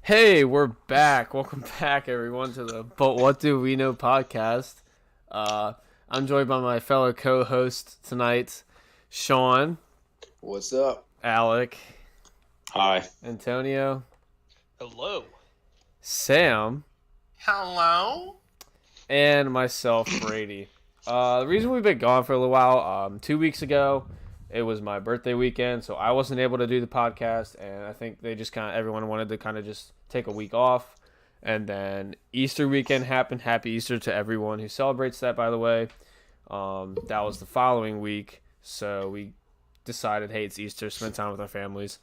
Hey, we're back. Welcome back, everyone, to the But What Do We Know podcast. Uh, I'm joined by my fellow co-host tonight, Sean, What's up? Alec, Hi. Antonio, Hello. Sam, Hello. and myself, Brady. The reason we've been gone for a little while, 2 weeks ago, it was my birthday weekend, so I wasn't able to do the podcast, and I think they just everyone wanted to kind of just take a week off. And then Easter weekend happened. Happy Easter to everyone who celebrates that, by the way. That was the following week, so we decided, hey, it's Easter, spend time with our families.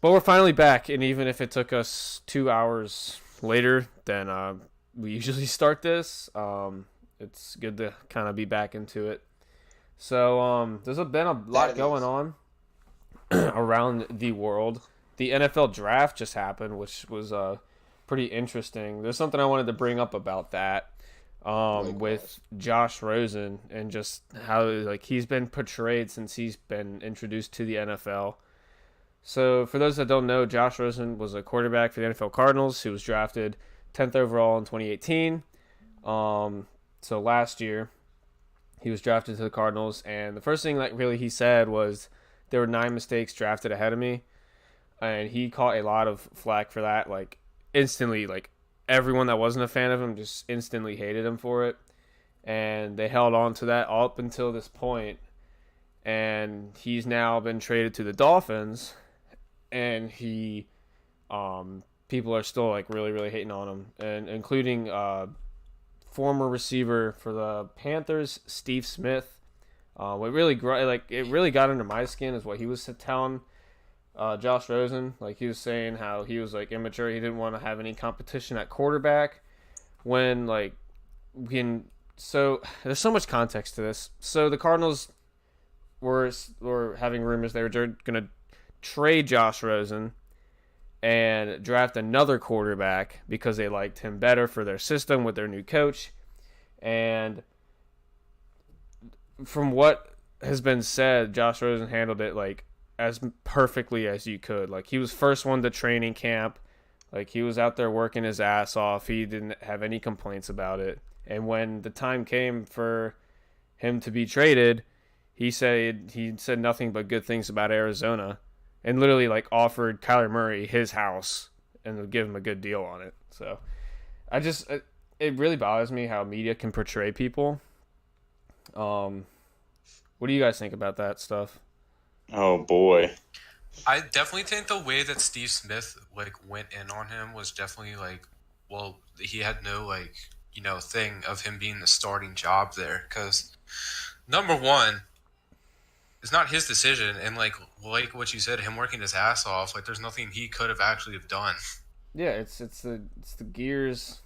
But we're finally back, and even if it took us 2 hours later than we usually start this, it's good to kind of be back into it. So there's been a lot going on around the world. The NFL draft just happened, which was pretty interesting. There's something I wanted to bring up about that with Josh Rosen and just how he's been portrayed since he's been introduced to the NFL. So for those that don't know, Josh Rosen was a quarterback for the NFL Cardinals who was drafted 10th overall in 2018. So last year, he was drafted to the Cardinals, and the first thing really he said was there were 9 mistakes drafted ahead of me, and he caught a lot of flack for that. Instantly, everyone that wasn't a fan of him just instantly hated him for it, and they held on to that up until this point, and he's now been traded to the Dolphins, and people are still really really hating on him, and including former receiver for the Panthers, Steve Smith. What really it really got under my skin is what he was telling Josh Rosen. He was saying how he was immature. He didn't want to have any competition at quarterback. So there's so much context to this. So the Cardinals were having rumors they were going to trade Josh Rosen and draft another quarterback because they liked him better for their system with their new coach. And from what has been said, Josh Rosen handled it as perfectly as you could. He was first one to training camp. He was out there working his ass off. He didn't have any complaints about it. And when the time came for him to be traded, he said nothing but good things about Arizona. And literally offered Kyler Murray his house and would give him a good deal on it. So it really bothers me how media can portray people. What do you guys think about that stuff? Oh boy. I definitely think the way that Steve Smith went in on him was definitely he had no thing of him being the starting job there, because number one, it's not his decision, and like what you said, him working his ass off, there's nothing he could have actually have done. Yeah, it's the gears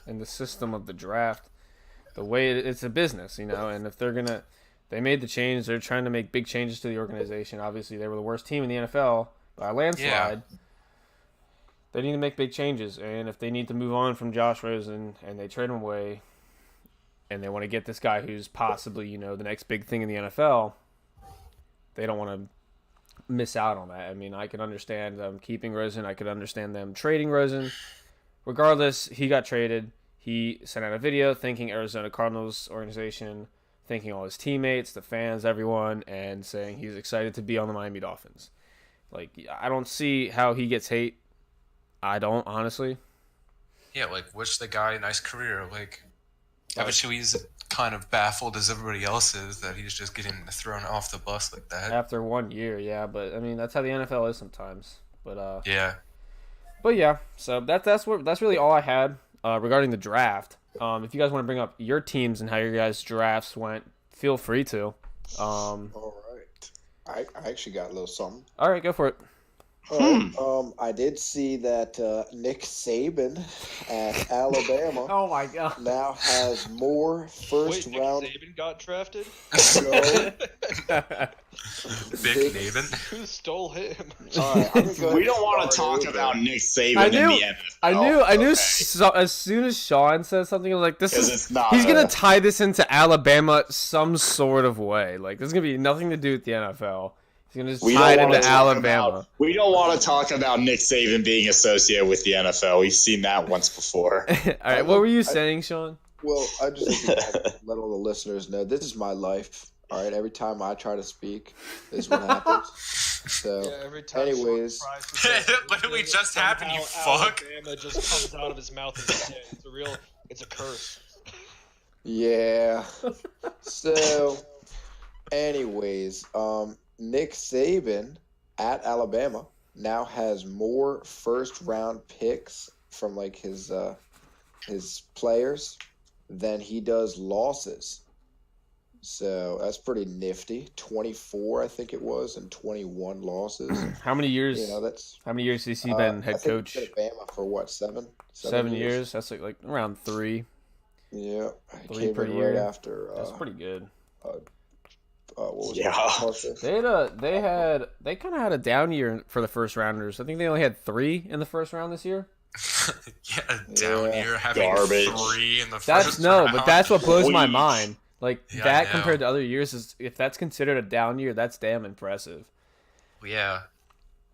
and the system of the draft. The way it's a business, and if they made the change, they're trying to make big changes to the organization. Obviously, they were the worst team in the NFL by a landslide. Yeah. They need to make big changes, and if they need to move on from Josh Rosen and they trade him away, and they want to get this guy who's possibly the next big thing in the NFL, they don't want to miss out on that. I mean, I could understand them keeping Rosen. I could understand them trading Rosen. Regardless, he got traded. He sent out a video thanking Arizona Cardinals organization, thanking all his teammates, the fans, everyone, and saying he's excited to be on the Miami Dolphins. I don't see how he gets hate. I don't, honestly. Yeah, wish the guy a nice career. I bet you he's kind of baffled as everybody else is that he's just getting thrown off the bus like that. After 1 year, yeah, but I mean that's how the NFL is sometimes. But yeah. But yeah, so that's really all I had regarding the draft. If you guys want to bring up your teams and how your guys' drafts went, feel free to. All right. I actually got a little something. All right, go for it. I did see that Nick Saban at Alabama Oh my god! now has more first round. Nick Saban got drafted? No. Big Naven. Who stole him? All right, We don't want to talk about Nick Saban I in knew- the NFL. I knew. Okay. So, as soon as Sean said something, I was like, "This 'Cause is it's not he's gonna a- tie this into Alabama some sort of way. There's gonna be nothing to do with the NFL. He's gonna just We tie it don't into want to talk Alabama. about. We don't want to talk about Nick Saban being associated with the NFL. We've seen that once before. All right, what were you saying, Sean? Well, I just like to let all the listeners know this is my life. All right, every time I try to speak, this is what happens. So, Yeah, every time anyways, Sean tries to say something, Literally just somehow happened, you fuck. Alabama just comes out of his mouth and says, it's a curse. yeah. So, anyways, Nick Saban at Alabama now has more first round picks from like his players than he does losses. So that's pretty nifty. 24, I think it was, and 21 losses. How many years? That's How many years has he been head I think coach? he's been at Bama for what, 7 years. That's like around 3. Yeah, he 3 came per in year. right after. That's pretty good. What was Yeah. it? Tulsa? They kind of had a down year for the first rounders. I think they only had 3 in the first round this year. Yeah, down Yeah. here having Garbage. 3 in the That's first no, round. but that's what blows my Weak. mind. Like Yeah, I that know. compared to other years is if that's considered a down year, that's damn impressive. Yeah,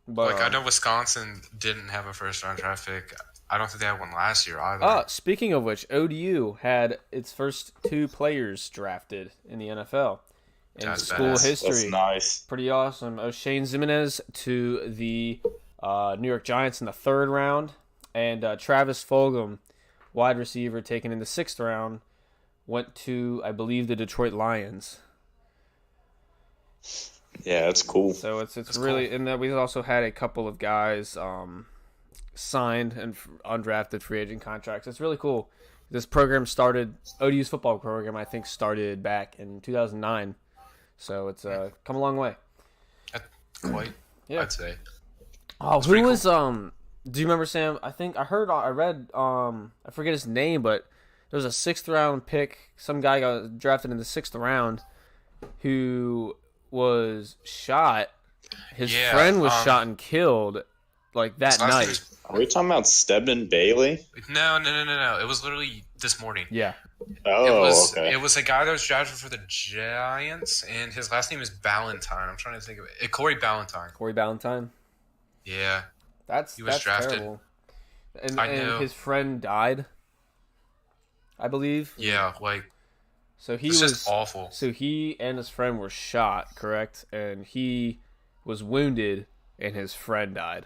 But like I know Wisconsin didn't have a first round draft pick. I don't think they had one last year either. Speaking of which, ODU had its first 2 players drafted in the NFL in That's school badass. history. That's nice. Pretty awesome. Shane Zimenez to the New York Giants in the 3rd round, and Travis Fulgham, wide receiver, taken in the 6th round, went to, I believe, the Detroit Lions. Yeah, that's cool. So it's That's really, cool. and then we also had a couple of guys signed and undrafted free agent contracts. It's really cool. This program started, ODU's football program, I think, started back in 2009. So it's come a long way. Quite, Yeah. I'd say. Oh, who pretty was do you remember, Sam? I think I read I forget his name, but there was a 6th round pick. Some guy got drafted in the 6th round who was shot. His Yeah, friend was shot and killed like that His last name night. is- Are we talking about Stedman Bailey? No. It was literally this morning. Yeah. Oh, okay. It was a guy that was drafted for the Giants, and his last name is Ballantyne. I'm trying to think of it. Corey Ballantyne. Corey Ballantyne. Yeah. That's He was drafted. terrible. And, I and know. his friend died, I believe. Yeah, like So he it's was just awful. So he and his friend were shot, correct? And he was wounded, and his friend died.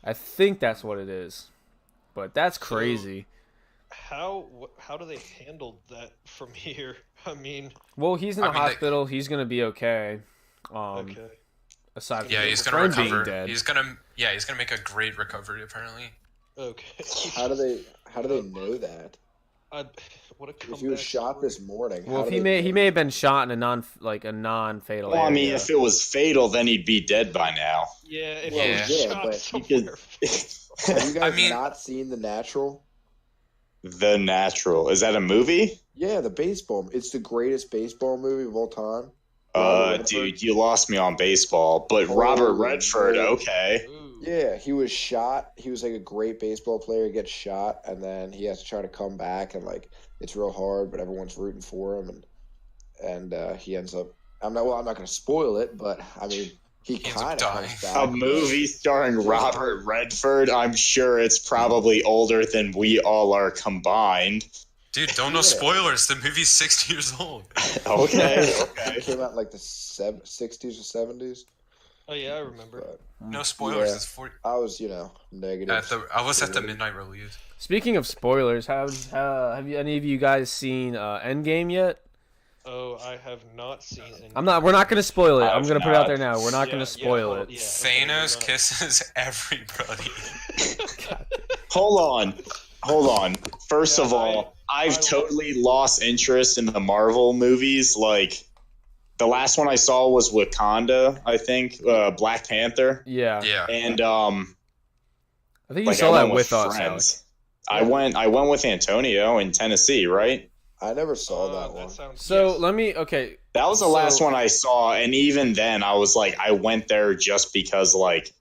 I think that's what it is, but that's So- crazy. How do they handle that from here? I mean, Well, he's in I the mean, they- hospital. He's gonna be okay. okay. Aside from Yeah, his he's gonna friend recover. being dead. He's gonna make a great recovery apparently. Okay. How do they know that? What a If comeback he was shot story. this morning. Well, how if do he they know? may have been shot in a non-fatal. Well, I mean, area. if it was fatal, then he'd be dead by now. Yeah, if Well, he was yeah, shot but somewhere. Have you guys I mean- not seen The Natural? The Natural. Is that a movie? Yeah, the baseball. It's the greatest baseball movie of all time. Robert Redford. Dude, you lost me on baseball. But Oh, Robert Redford, man. okay. Ooh. Yeah, he was shot. He was like a great baseball player. He gets shot, and then he has to try to come back, and like it's real hard, but everyone's rooting for him, and he ends up. I'm not going to spoil it, but I mean, he He ends up kind of dying. comes back. A movie starring Robert Redford. I'm sure it's probably older than we all are combined. Dude, don't know Yeah. spoilers. The movie's 60 years old. Okay, It okay. came out in like the 60s or 70s. Oh yeah, I remember. But No spoilers. Yeah. It's 40. I was, negative. I was at the midnight release. Speaking of spoilers, have you any of you guys seen Endgame yet? Oh, I have not seen. Any... We're not gonna spoil it. I I'm have gonna put it out not. there now. We're not Yeah, gonna yeah, spoil well, it. yeah. Thanos okay, kisses everybody. Hold on. First Yeah, of all, I've I- totally lost interest in the Marvel movies. Like, the last one I saw was Wakanda, I think, Black Panther. Yeah. Yeah. And I think you like, saw I that went with us, Alex. friends. I went with Antonio in Tennessee, right? I never saw that one. sounds. So yes. let me. Okay. That was the So- last one I saw, and even then, I was like, I went there just because, like,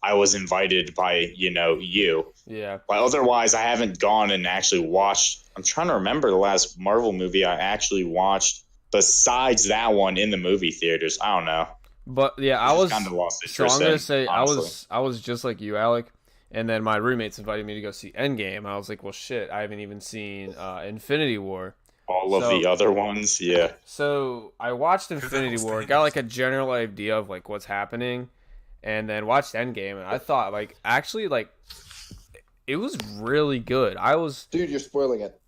I was invited by you. Yeah. But otherwise, I haven't gone and actually watched. I'm trying to remember the last Marvel movie I actually watched besides that one in the movie theaters. I don't know. But yeah, I was kind of lost so I'm interest gonna in, say honestly. I was just like you, Alec. And then my roommates invited me to go see Endgame. I was like, well, shit, I haven't even seen Infinity War. All of So the other ones, yeah. so I watched the Infinity hell's War, Thanos? got like a general idea of like what's happening, and then watched Endgame, and I thought like actually like it was really good. I was Dude, you're spoiling it.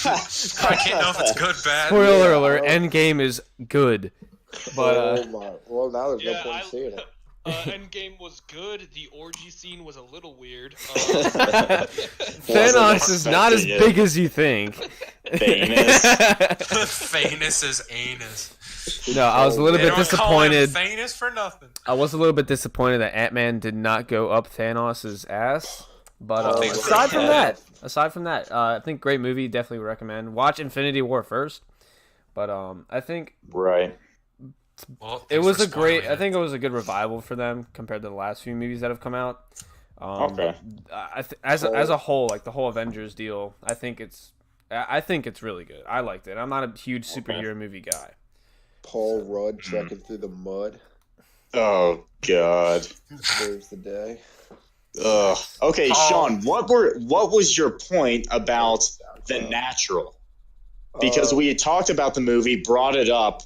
I can't know if it's good, bad. spoiler Yeah, alert, I Endgame is good, but Oh my. Well, now there's no Yeah, point in seeing it. Endgame was good. The orgy scene was a little weird. Thanos is not as expecting it. big as you think. Famous anus. No, I was a little They bit don't call him disappointed. famous for nothing. I was a little bit disappointed that Ant-Man did not go up Thanos' ass. But Oh, aside from yeah. that, I think great movie. Definitely would recommend. Watch Infinity War first. But I think Right. Well, it thanks was for a great. spoiling I think it was a good revival for them compared to the last few movies that have come out. Okay. As a whole, like the whole Avengers deal, I think it's really good. I liked it. I'm not a huge superhero movie guy. Paul Rudd trekking through the mud Oh God. saves the day. Ugh. Okay, Oh. Sean, what was your point about The Natural? Because we had talked about the movie, brought it up,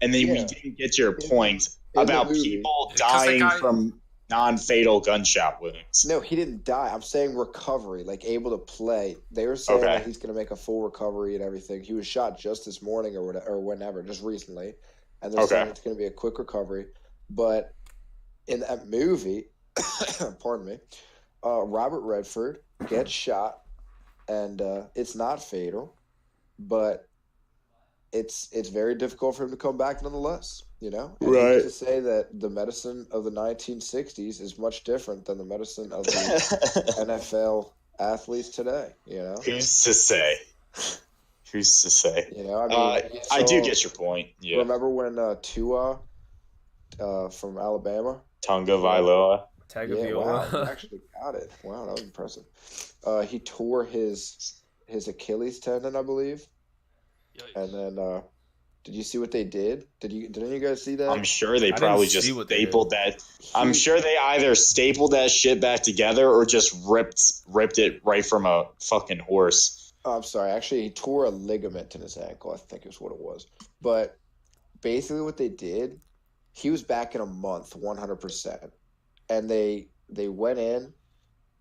and then we Yeah. didn't get your In- point in the about movie. people 'Cause the dying guy- from non-fatal gunshot wounds. No, he didn't die. I'm saying recovery, like able to play. They were saying Okay. that he's going to make a full recovery and everything. He was shot just this morning or whatever, or whenever, just recently, and they're Okay. saying it's going to be a quick recovery. But in that movie, pardon me, Robert Redford gets shot, and it's not fatal, but it's very difficult for him to come back nonetheless. You know, and Right. who's to say that the medicine of the 1960s is much different than the medicine of the NFL athletes today. You know, Who's to say? Who's to say? you know. I mean, you I do saw- get your point. Yeah. Remember when Tua from Alabama? Tunga Vailoa. Yeah, Tagovailoa. wow, you actually got it. Wow, that was impressive. He tore his Achilles tendon, I believe, and then did you see what they did? Did any of you guys see that? I'm sure they didn't probably see just what they stapled that. I'm He- sure they either stapled that shit back together or just ripped it right from a fucking horse. Oh, I'm sorry. Actually, he tore a ligament in his ankle. I think is what it was. But basically, what they did, he was back in a month, 100%. And they went in,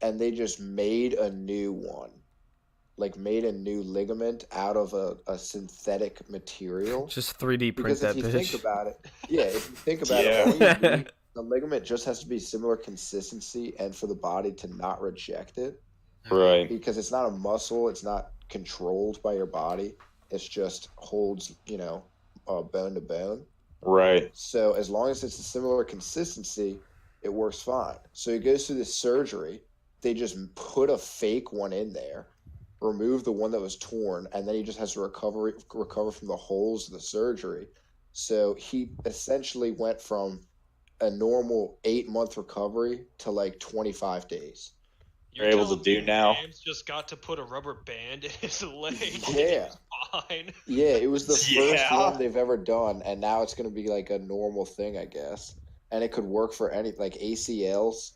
and they just made a new one, like made a new ligament out of a synthetic material. Just 3D print Because that if you bitch. think about it, yeah, if you think about Yeah. it, all you need, the ligament just has to be similar consistency, and for the body to not reject it. Right. Because it's not a muscle, it's not controlled by your body, it's just holds bone to bone. Right. So as long as it's a similar consistency, it works fine. So he goes through this surgery, they just put a fake one in there, remove the one that was torn, and then he just has to recover from the holes of the surgery. So he essentially went from a normal 8-month recovery to like 25 days. You're able to telling do me now? James just got to put a rubber band in his leg. Yeah. Fine. Yeah, it was the first Yeah. one they've ever done, and now it's going to be like a normal thing, I guess. And it could work for any, like ACLs,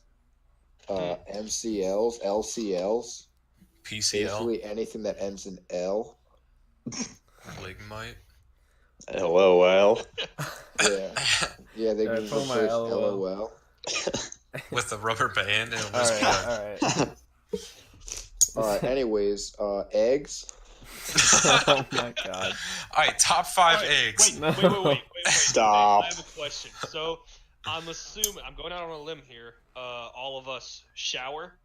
MCLs, LCLs, PCL, basically anything that ends in L. ligmite. LOL. Yeah, yeah, they Alright, can pull my replace LOL. LOL. With a rubber band and a All wristband. right, all right. All right. Anyways, eggs. Oh my god. All right, top 5 Wait, eggs. Wait. Stop. I have a question. So, I'm assuming I'm going out on a limb here. All of us shower.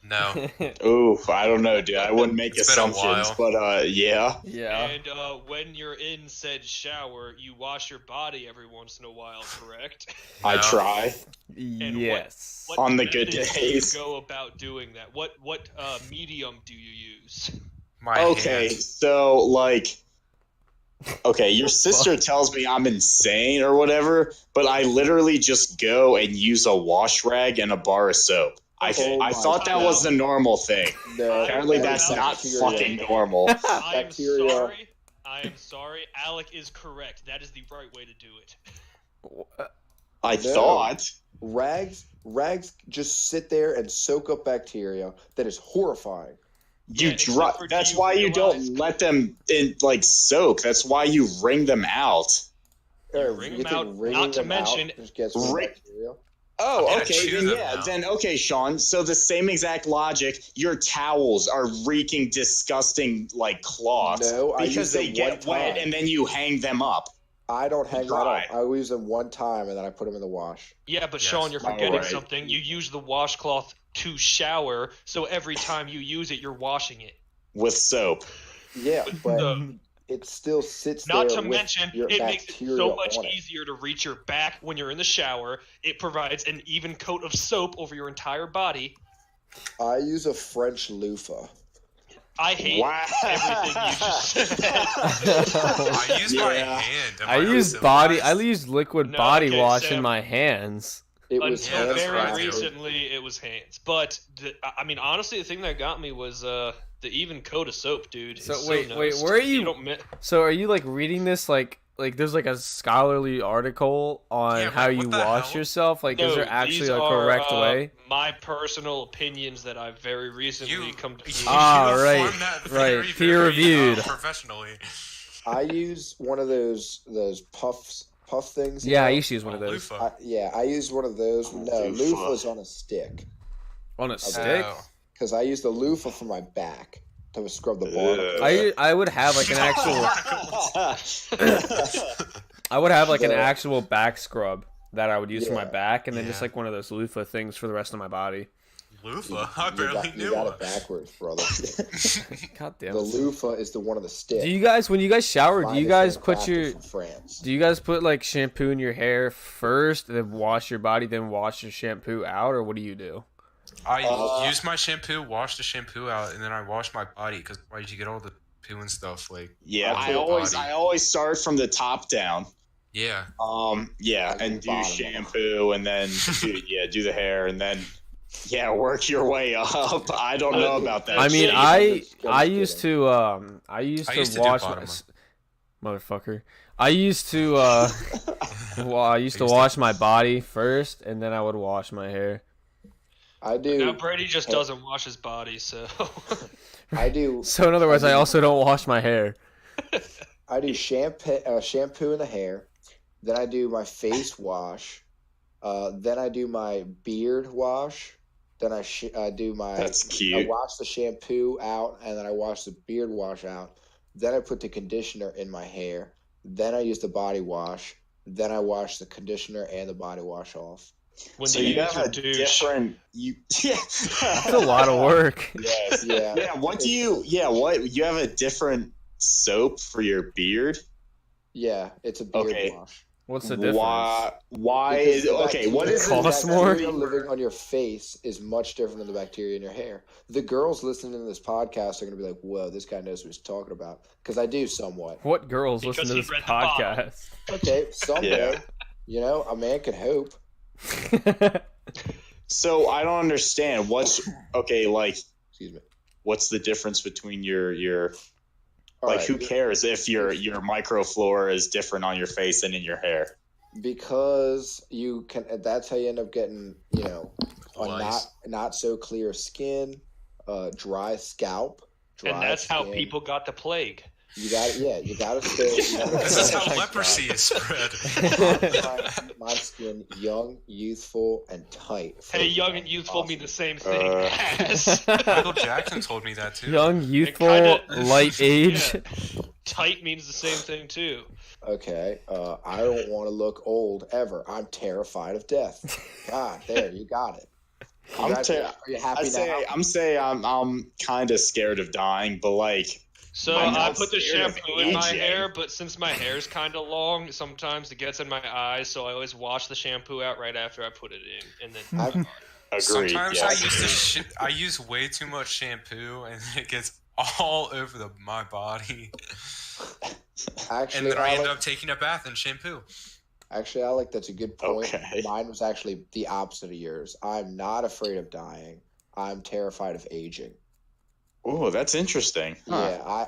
No. Oof, I don't know, dude. I wouldn't make It's been a assumptions, while. but yeah. Yeah. And when you're in said shower, you wash your body every once in a while, correct? I No. try. Yes. What On the good methods do days. you go about doing that? What medium do you use? My Okay, hand. so like, okay, your sister tells me I'm insane or whatever, but I literally just go and use a wash rag and a bar of soap. I Oh my thought that God. was the normal thing. No, Apparently, that's not bacteria. fucking normal. I am Bacteria. sorry. I am sorry. Alec is correct. That is the right way to do it. I No. thought. Rags just sit there and soak up bacteria. That is horrifying. You Yeah, dry. except for That's do you why you realize- don't let them in soak. That's why you wring them out. You wring them out, not to mention- just gets rid of Ring- bacteria. Oh, I'm gonna okay. chew Then them yeah. now. Then okay, Sean. So the same exact logic. Your towels are reeking, disgusting cloths No, I use because them they get one wet time. and then you hang them up. I don't hang that Dry. up. I use them one time and then I put them in the wash. Yeah, but Yes. Sean, you're forgetting Alright. something. You use the washcloth to shower, so every time you use it, you're washing it. With soap. Yeah, but the- it still sits Not there to with mention, your it makes it bacteria so much on it. easier to reach your back when you're in the shower. It provides an even coat of soap over your entire body. I use a French loofah. I hate Wow. everything you just said. I use my Yeah. hand. Am I use uncivilized? liquid No, body okay, wash in Sam. my hands. It was Until that's very what I do. recently, it was hands. But I mean, honestly, the thing that got me was the even coat of soap, dude. So, It's wait, nice. where are you- don't So are you reading this like there's a scholarly article on Yeah, how what you the wash hell? yourself? Is No, there actually these a are, correct way? My personal opinions that I've very recently come to. Ah, you right, formed that right. very, Peer-reviewed. professionally. I use one of those puff things. you Yeah, I know? used to use one of those. Loofah. I used one of those. No, Loofah. loofah's on a stick On a stick? Oh. because I use the loofah for my back to scrub the barnacles. I would have an actual an So- actual back scrub that I would use for my Yeah. back, and then just Yeah. one of those loofah things for the rest of my body. Loofah? I You barely got, knew you got one. it backwards, brother. God damn The it. loofah is the one of the stick. Do you guys, when you guys shower, do you Finest guys put handcrafted your from France. Do you guys put shampoo in your hair first, then wash your body, then wash your shampoo out, or what do you do? I use my shampoo, wash the shampoo out, and then I wash my body because why did you get all the poo and stuff? Yeah, I I do always start from the top down. Yeah. Yeah, I and do do bottom. shampoo, and then do the hair, and then work your way up. I don't know about that. I mean, shit. I used to I used to do wash bottom motherfucker. I used to I used to wash my body first, and then I would wash my hair. I do. Now Brady just doesn't wash his body, so I do. So in other words, I also don't wash my hair. I do shampoo in the hair. Then I do my face wash. Then I do my beard wash. Then I do my. That's I cute. wash the shampoo out, and then I wash the beard wash out. Then I put the conditioner in my hair. Then I use the body wash. Then I wash the conditioner and the body wash off. when So you you use have your a douche, different. That's a lot of work. Yes. Yeah. Yeah. What do you? Yeah. What you have a different soap for your beard? Yeah, it's a beard Okay. wash. What's the difference? Why Because is the okay? What bacteria- is the it? Costs more? bacteria living on your face is much different than the bacteria in your hair. The girls listening to this podcast are going to be like, "Whoa, this guy knows what he's talking about." Because I do somewhat. What girls Because listen to he this read the bottle. podcast? Okay, someday, Yeah. you know, a man can hope. So I don't understand. What's okay? Excuse me. What's the difference between your All right, who cares if your microflora is different on your face than in your hair? because you can. That's how you end up getting, you know, a Lice. not so clear skin, dry scalp. Dry and that's how skin. people got the plague. You got it. Yeah, you got to stay. This is how Oh my leprosy is spread. my skin young, youthful, and tight. Hey, young and youthful mean the same thing Uh, as Michael Jackson told me that too. Young, youthful, kinda- light age. Yeah. Tight means the same thing too. Okay, I don't want to look old ever. I'm terrified of death. God, there, you got it. I'm Are you happy now? I'm kind of scared of dying, but So I'm I not put the scared of shampoo in my aging. hair, but since my hair's kind of long, sometimes it gets in my eyes, so I always wash the shampoo out right after I put it in, and then I've, agreed. Sometimes yes. I use way too much shampoo and it gets all over my body, and actually, then I end Alec, up taking a bath in shampoo. Alec, that's a good point. Okay. Mine was actually the opposite of yours. I'm not afraid of dying. I'm terrified of aging. Oh, that's interesting. Huh. Yeah,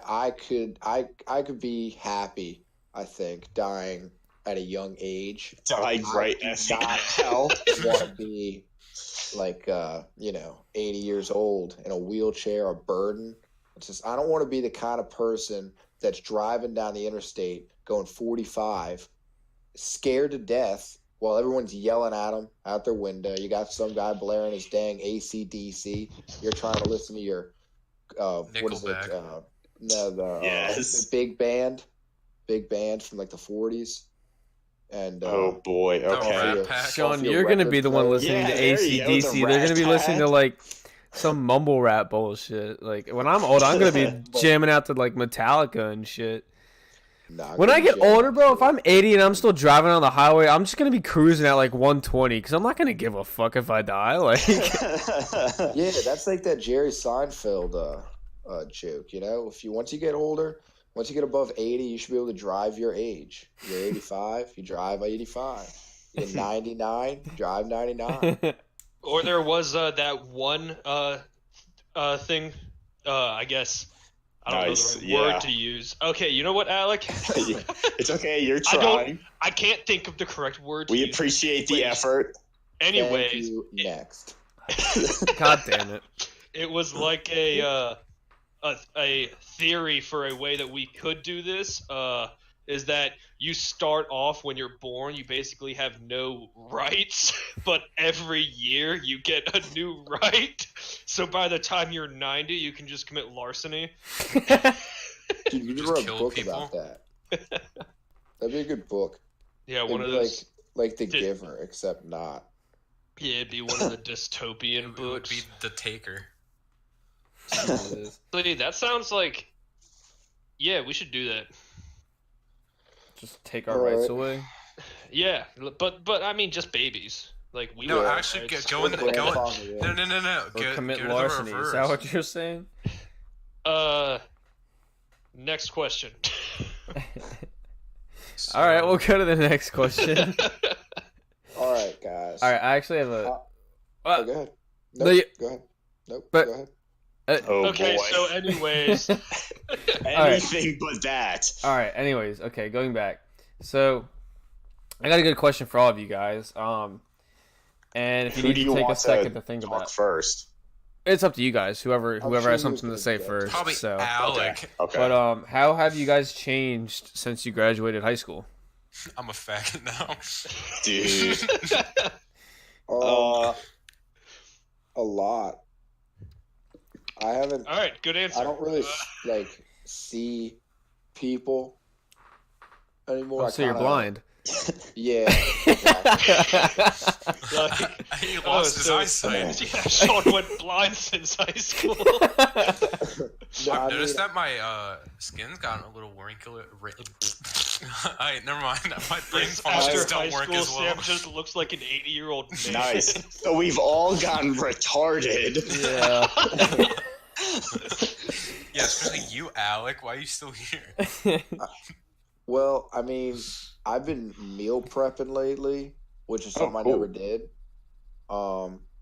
I could be happy. I think dying at a young age. Died right I after do not hell. want to be like 80 years old in a wheelchair, a burden. It's just I don't want to be the kind of person that's driving down the interstate going 45, scared to death while everyone's yelling at them out their window. You got some guy blaring his dang AC/DC. You're trying to listen to your what is it? Nickelback. Yes. The big band from like the 40s. And Oh boy. The Okay. Rat Pack. Sean, Feel you're gonna be record the one player. listening Yeah, to there you go, the AC/DC. They're gonna be Rat listening to Pack. like some mumble rap bullshit. Like when I'm old, I'm gonna be jamming out to like Metallica and shit. Nah, When good I get shit. older, bro, if I'm 80 and I'm still driving on the highway, I'm just gonna be cruising at like 120 because I'm not gonna give a fuck if I die. Like, Yeah, that's like that Jerry Seinfeld joke. Once you get older, once you get above 80, you should be able to drive your age. You're 85, you drive 85. You're 99, you drive 99. Or there was that one thing. I guess I don't Nice, know the right yeah. word to use. Okay, you know what, Alec? It's okay. You're I don't- trying. I can't think of the correct word. To We use. appreciate the Please. effort. Thank Anyways, you. Next. God damn it. it was like a theory for a way that we could do this. Is that you start off when you're born, you basically have no rights, but every year you get a new right. So by the time you're 90, you can just commit larceny. Dude, you Just wrote a kill book people? about that. That'd be a good book. Yeah, It'd one of be those. like The Did- Giver, except not. Yeah, it'd be one of the dystopian It would books. be The Taker. So, dude, that sounds like. Yeah, we should do that. Just take our rights Alright. away. Yeah, but I mean, just babies. Like we. No, have actually, rights. go in the, go. Grandfather, yeah. No. Or Go, commit go to the larceny. Is reverse. that what you're saying? Next question. So- All right, we'll go to the next question. All right, guys. All right, I actually have a. Oh, go ahead. No, Nope, you- go ahead. Nope, But- go ahead. Oh Okay, boy. so anyways, Anything but that. All right. Anyways, okay, going back. So, I got a good question for all of you guys. And if you Who need do to you take a want second to to think talk about it, first? it's up to you guys. Whoever sure has you something to could say go. first. Probably So, Alec. Okay. but how have you guys changed since you graduated high school? I'm a faggot now. Dude. A lot. I haven't. all right, good answer. I don't really see people anymore. Oh, I so you're kinda- blind. Yeah. Exactly. Like, He oh, lost his so- eyesight. yeah, Sean went blind since high school. No, I've I noticed mean, that my skin's gotten a little wrinkly. Alright, never mind. My brain After functions high don't work school, as well. Sam just looks like an 80-year-old man. Nice. So we've all gotten retarded. Yeah. Yeah, especially you, Alec. Why are you still here? well, I mean, I've been meal prepping lately, which is something cool. I never did.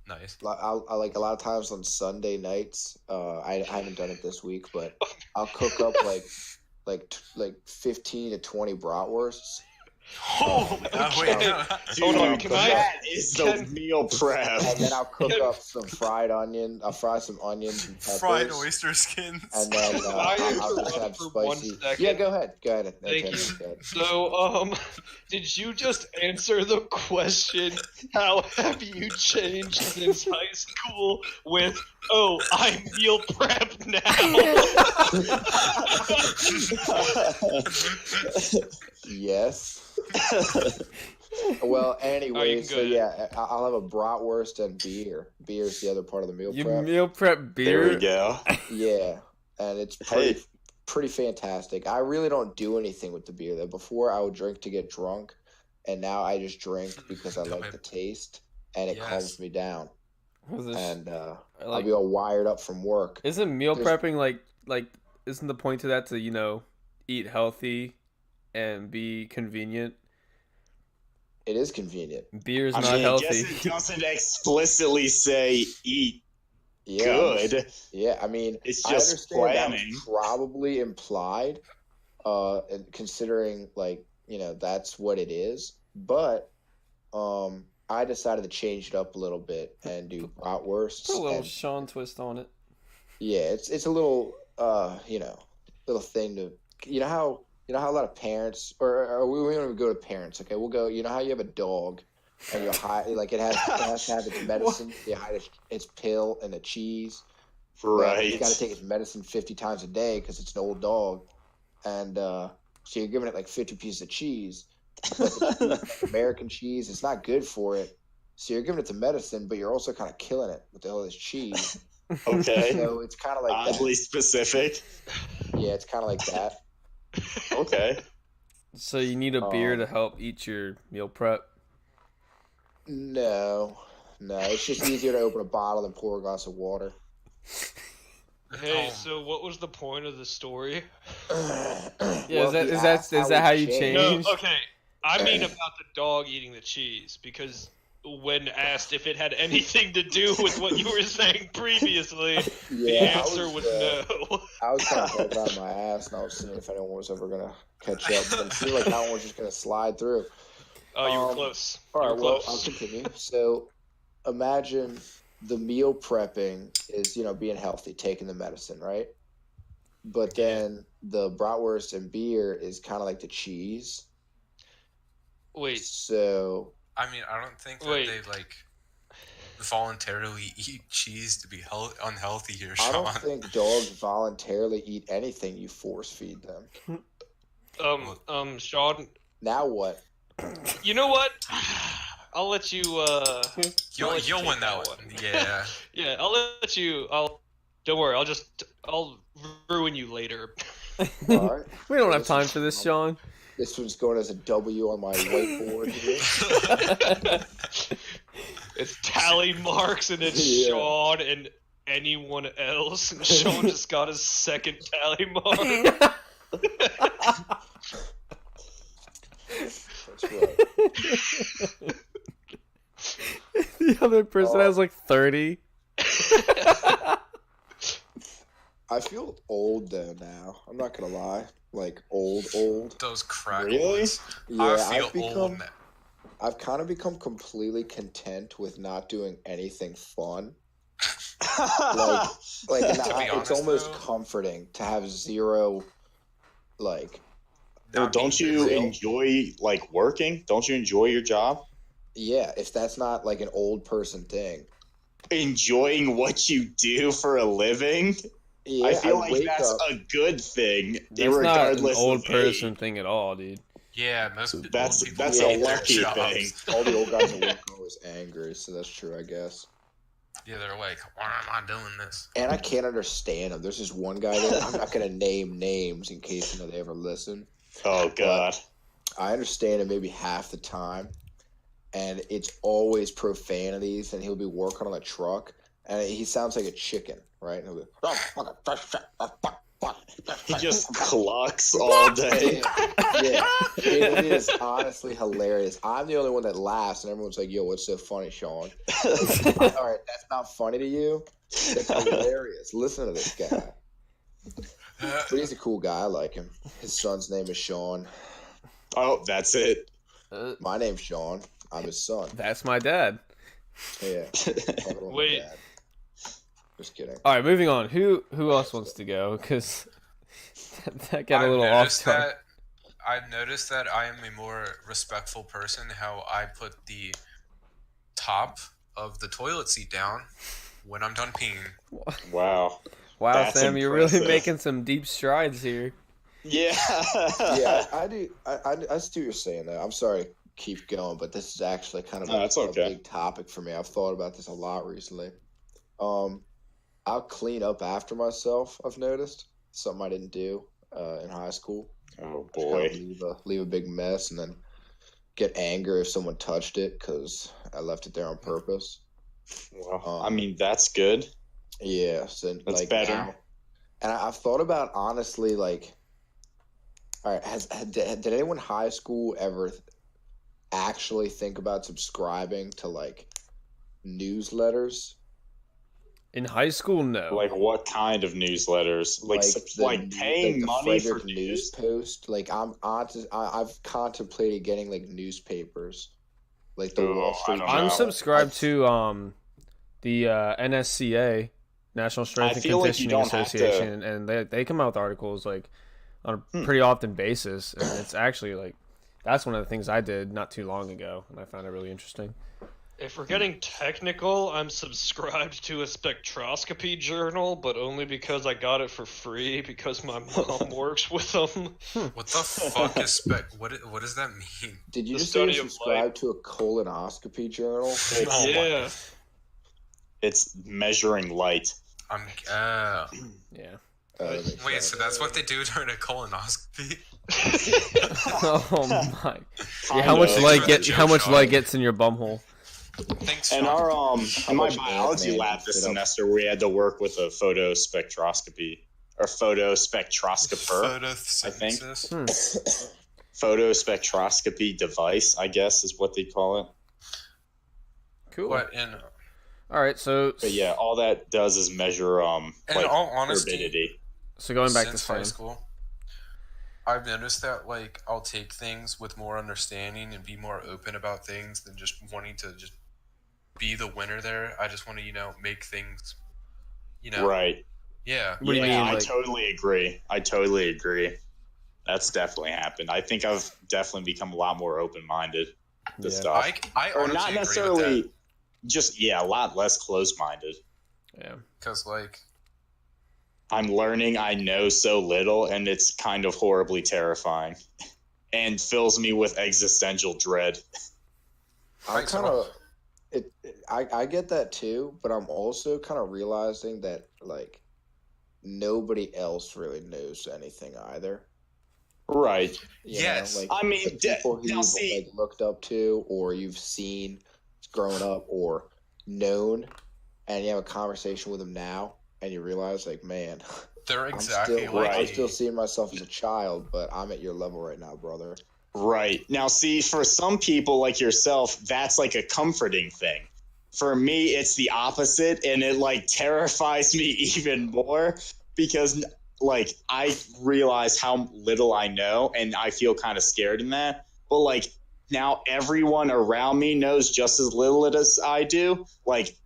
Nice. I like a lot of times on Sunday nights. I haven't done it this week, but I'll cook up like 15 to 20 bratwursts. Oh, wait, no. Hold on, Dude, can I- that is the can- meal prep. And then I'll cook up some fried onion. I'll fry some onions and peppers. Fried oyster skins. And then Can I I'll just interrupt have for 1 spicy. second? Yeah, go ahead. Go ahead. Thank Okay, you. go ahead. So, did you just answer the question, how have you changed since high school, with, oh, I meal prep now? Yes. Well, anyway, can so go ahead. yeah, I'll have a bratwurst and beer. Beer is the other part of the meal You prep. meal prep There we beer? go. Yeah, and it's pretty fantastic. I really don't do anything with the beer though. Before I would drink to get drunk, and now I just drink because I like the taste, and it Yes. calms me down. Was this- And I'll like, be all wired up from work. isn't meal there's- prepping like isn't the point to that to eat healthy and be convenient? It is convenient. Beer's I not mean, I healthy. guess it doesn't explicitly say eat Yeah, good. Yeah, I mean, It's I just understand planning. that's probably implied, and considering like that's what it is. But I decided to change it up a little bit and do bratwursts. Put a little And, Sean twist on it. yeah, it's a little little thing to how a lot of parents or we don't even go to parents. Okay, we'll go. You know how you have a dog and you hide like it has to have its medicine. You hide its pill and the cheese. Right. You got to take its medicine 50 times a day because it's an old dog, and so you're giving it like 50 pieces of cheese. But American cheese, it's not good for it. So you're giving it the medicine, but you're also kind of killing it with all this cheese. Okay. So it's kind of like Oddly specific. Yeah, it's kind of like that. Okay. So you need a beer to help eat your meal prep. No, it's just easier to open a bottle than pour a glass of water. Hey, so what was the point of the story? Yeah, is that how you change? No, okay. I mean about the dog eating the cheese, because when asked if it had anything to do with what you were saying previously, the answer was no. I was kind of talking out my ass, and I was seeing if anyone was ever going to catch up. But it seemed like that one was just going to slide through. Oh, you were close. All right, well, close. I'll continue. So imagine the meal prepping is, being healthy, taking the medicine, right? But then the bratwurst and beer is kind of like the cheese. Wait. So I mean, I don't think that they voluntarily eat cheese to be unhealthy here, Sean. I don't think dogs voluntarily eat anything you force feed them. Sean. Now what? You know what? I'll let you. You'll win that one. Yeah. Yeah, I'll let you. Don't worry. I'll ruin you later. All right. We don't have time for this, Sean. This one's going as a W on my whiteboard here. It's tally marks, and it's Sean and anyone else, and Sean just got his second tally mark. That's right. The other person has like 30. I feel old though now. I'm not gonna lie. Like old. Those crack Really? ones. Yeah, I feel old now. I've kind of become completely content with not doing anything fun. It's almost comforting to have zero, like. Well, don't you enjoy working? Don't you enjoy your job? Yeah, if that's not like an old person thing. Enjoying what you do for a living? Yeah, I feel like that's a good thing, regardless not an old of person age. thing at all, dude. Yeah, That's old people a hate their lucky jobs. thing. All the old guys at work are always angry, so that's true, I guess. Yeah, they're like, why am I doing this? And I can't understand them. There's this one guy there. I'm not gonna name names in case they ever listen. Oh God. I understand it maybe half the time, and it's always profanities. And he'll be working on a truck, and he sounds like a chicken, right? And he'll be, He just clucks all day. yeah, it is honestly hilarious. I'm the only one that laughs, and everyone's like, "Yo, what's so funny, Sean?" All right, that's not funny to you. That's hilarious. Listen to this guy. But he's a cool guy. I like him. His son's name is Sean. Oh, that's it. My name's Sean. I'm his son. That's my dad. Yeah. Wait. Just kidding. All right, moving on. Who else wants to go? Because that got a little off track. I've noticed that I am a more respectful person. How I put the top of the toilet seat down when I'm done peeing. Wow. Wow, That's Sam, you're impressive. really making some deep strides here. Yeah. Yeah, I do. I see what you're saying, though. I'm sorry to keep going, but this is actually kind of that's a okay. big topic for me. I've thought about this a lot recently. I'll clean up after myself, I've noticed. Something I didn't do in high school. Oh Just boy. kind of leave a big mess and then get angry if someone touched it because I left it there on purpose. Well, I mean, that's good. Yeah, so That's better. now, and I've thought about honestly, like, all right, did anyone in high school ever actually think about subscribing to like newsletters? In high school, no. Like what kind of newsletters? Like paying the money for Frederick News Post. Like I've contemplated getting like newspapers, like the Oh, Wall I Street. don't I'm know. subscribed to the NSCA, National Strength I and feel like you Conditioning don't have to- Association, and they come out with articles like on a pretty often basis, and it's actually like that's one of the things I did not too long ago, and I found it really interesting. If we're getting technical, I'm subscribed to a spectroscopy journal, but only because I got it for free because my mom works with them. What the fuck is what does that mean? Did you The just say you study of subscribe to a colonoscopy journal? It's, Yeah. it's measuring light. I'm Yeah. That makes wait, sense. so that's what they do during a colonoscopy? Oh my! Yeah, Kind how much of. light gets in your bumhole? Thanks, And Sean. our in my much biology Ant-Man lab can this fit up? semester, we had to work with a photospectroscopy or photospectroscoper, Photosynthesis. photospectroscopy device, I guess is what they call it. Cool. What in All right, so But yeah, all that does is measure in like all honesty, turbidity. so going back to since high Sam. school, I've noticed that like I'll take things with more understanding and be more open about things than just wanting to just be the winner there. I just want to, make things, Right. Yeah. What do you Yeah, mean, I like- totally agree. That's definitely happened. I think I've definitely become a lot more open-minded to Yeah. stuff. I Or honestly not agree with necessarily that, just a lot less closed-minded. Yeah. because like I'm learning I know so little, and it's kind of horribly terrifying and fills me with existential dread. I Right, so- kind of I get that too, but I'm also kind of realizing that like nobody else really knows anything either. Right. You Yes. know, like I mean, the people who now you've see- like looked up to, or you've seen growing up, or known, and you have a conversation with them now, and you realize like, man, they're I'm exactly still like I'm still seeing myself as a child, but I'm at your level right now, brother. Right. Now, see, for some people like yourself, that's like a comforting thing. For me, it's the opposite, and it like terrifies me even more because like I realize how little I know, and I feel kind of scared in that. But like now everyone around me knows just as little as I do. Like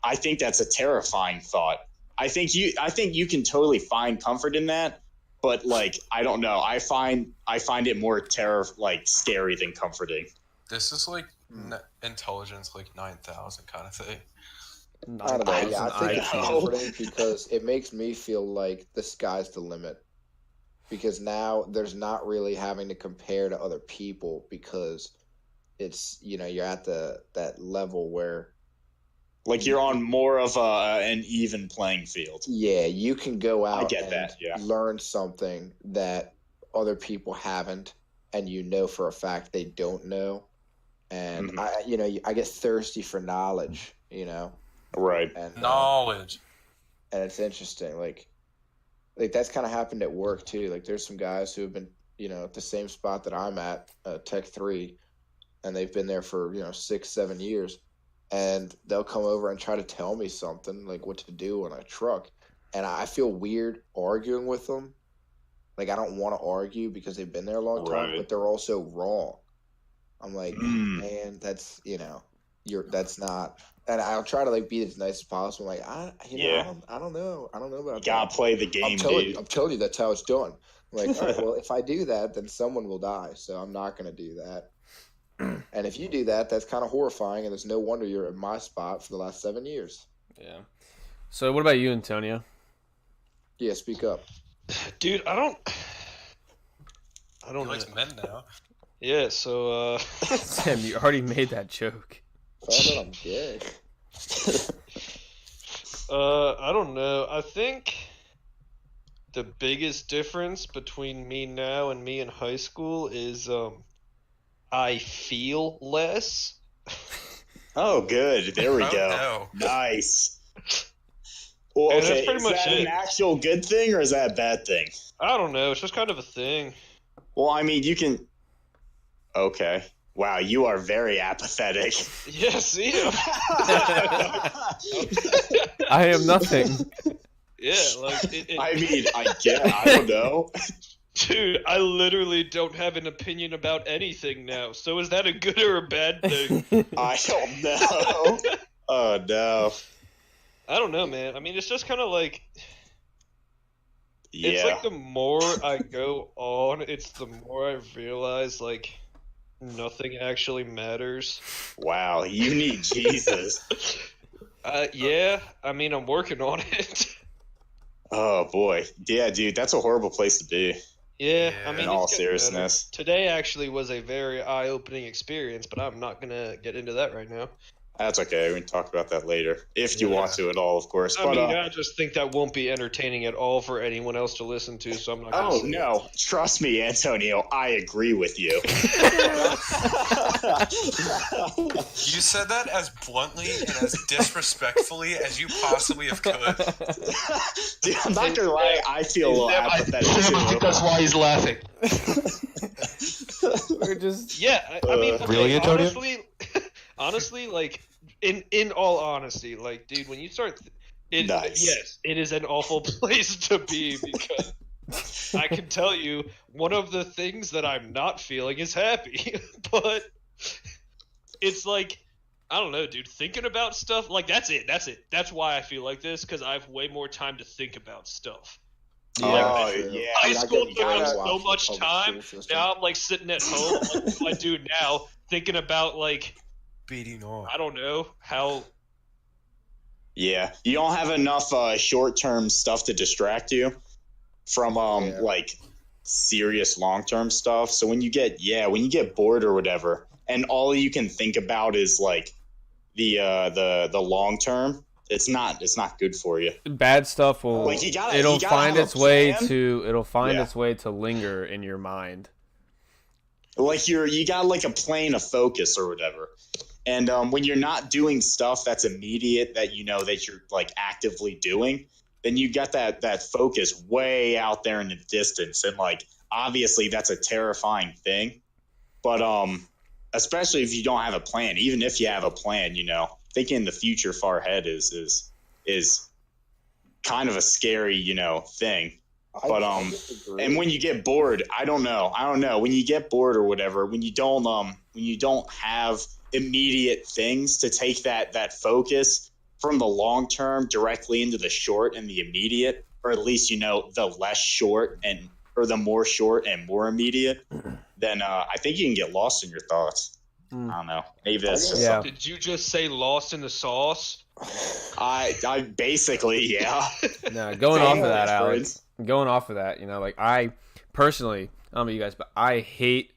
I think that's a terrifying thought. I think you can totally find comfort in that. But like I don't know, I find it more scary than comforting. this is like intelligence like 9,000 kind of thing. I don't know. Yeah, I think it's IQ. comforting because it makes me feel like the sky's the limit. Because now there's not really having to compare to other people because it's you're at that level where Like you're on more of an even playing field. you can go out get and that, yeah. learn something that other people haven't, and for a fact they don't know. And Mhm. I get thirsty for knowledge, Right. and Knowledge. and it's interesting like that's kind of happened at work too. Like there's some guys who have been at the same spot that I'm at, Tech 3, and they've been there for 6-7 years, and they'll come over and try to tell me something like what to do on a truck, and I feel weird arguing with them. Like I don't want to argue because they've been there a long time, Right. but they're also wrong. I'm like, Mm. man, that's that's not. And I'll try to like be as nice as possible. Like I don't know about You gotta that. play the game, dude. I'm telling you, that's how it's done. I'm like, all right, well, if I do that, then someone will die. So I'm not going to do that. And if you do that, that's kind of horrifying. And there's no wonder you're in my spot for the last 7 years. Yeah. So what about you, Antonio? Yeah, speak up. Dude, I don't He know. likes men now. Yeah, so Sam, you already made that joke. Found out I'm gay. I don't know. I think the biggest difference between me now and me in high school is I feel less. Oh, good. There we Oh, go. no. Nice. Well, And that's okay, pretty is much that it. an actual good thing or is that a bad thing? I don't know. It's just kind of a thing. Well, I mean, you can. Okay. Wow, you are very apathetic. Yeah, see? I I am nothing. Yeah, like I mean, I don't know. dude, I literally don't have an opinion about anything now. So is that a good or a bad thing? I don't know. Oh no. I don't know, man. I mean, it's just kind of like Yeah. it's like the more I go on, it's the more I realize like nothing actually matters. Wow, you need Jesus. Yeah, I mean, I'm working on it. Oh boy. Yeah, dude, that's a horrible place to be. Yeah, Yeah. I mean, In all it's getting better. seriousness. Today actually was a very eye-opening experience, but I'm not gonna get into that right now. That's okay. We can talk about that later. If you Yeah. want to at all, of course. I But mean, I just think that won't be entertaining at all for anyone else to listen to, so I'm not gonna oh say no. Trust me, Antonio, I agree with you. You said that as bluntly and as disrespectfully as you possibly have could. Dude, I'm not gonna lie, I feel a little apathetic too. That's why he's laughing. We're just Yeah, I mean, okay, Really, Antonio? honestly, like, in all honesty, like, dude, when you start, Nice. yes, it is an awful place to be because I can tell you one of the things that I'm not feeling is happy, but it's like, I don't know, dude, thinking about stuff, like, that's it. That's why I feel like this, because I have way more time to think about stuff. Oh, true. yeah. High I school get took up watching so the much public time. school system. Now I'm like sitting at home, like what do I do now? Thinking about like Beating on. I don't know how. Yeah. You don't have enough short-term stuff to distract you from Yeah. like serious long-term stuff. So when you get bored or whatever, and all you can think about is like the long term, it's not good for you. bad stuff will. Like, you gotta find have a its way plan. to. It'll find Yeah. its way to linger in your mind. Like you got like a plane of focus or whatever. And when you're not doing stuff that's immediate that you know that you're like actively doing, then you got that focus way out there in the distance. And like obviously that's a terrifying thing. But especially if you don't have a plan, even if you have a plan, you know, thinking the future far ahead is kind of a scary, you know, thing. But I disagree. and when you get bored, I don't know. When you get bored or whatever, when you don't have immediate things to take that focus from the long term directly into the short and the immediate, or at least you know the less short or the more short and more immediate, then I think you can get lost in your thoughts. I don't know. Maybe that's just Yeah. Did you just say lost in the sauce? I basically yeah. No, going off of that, Thanks, Alex. Going off of that, you know, like I personally, I don't know about you guys, but I hate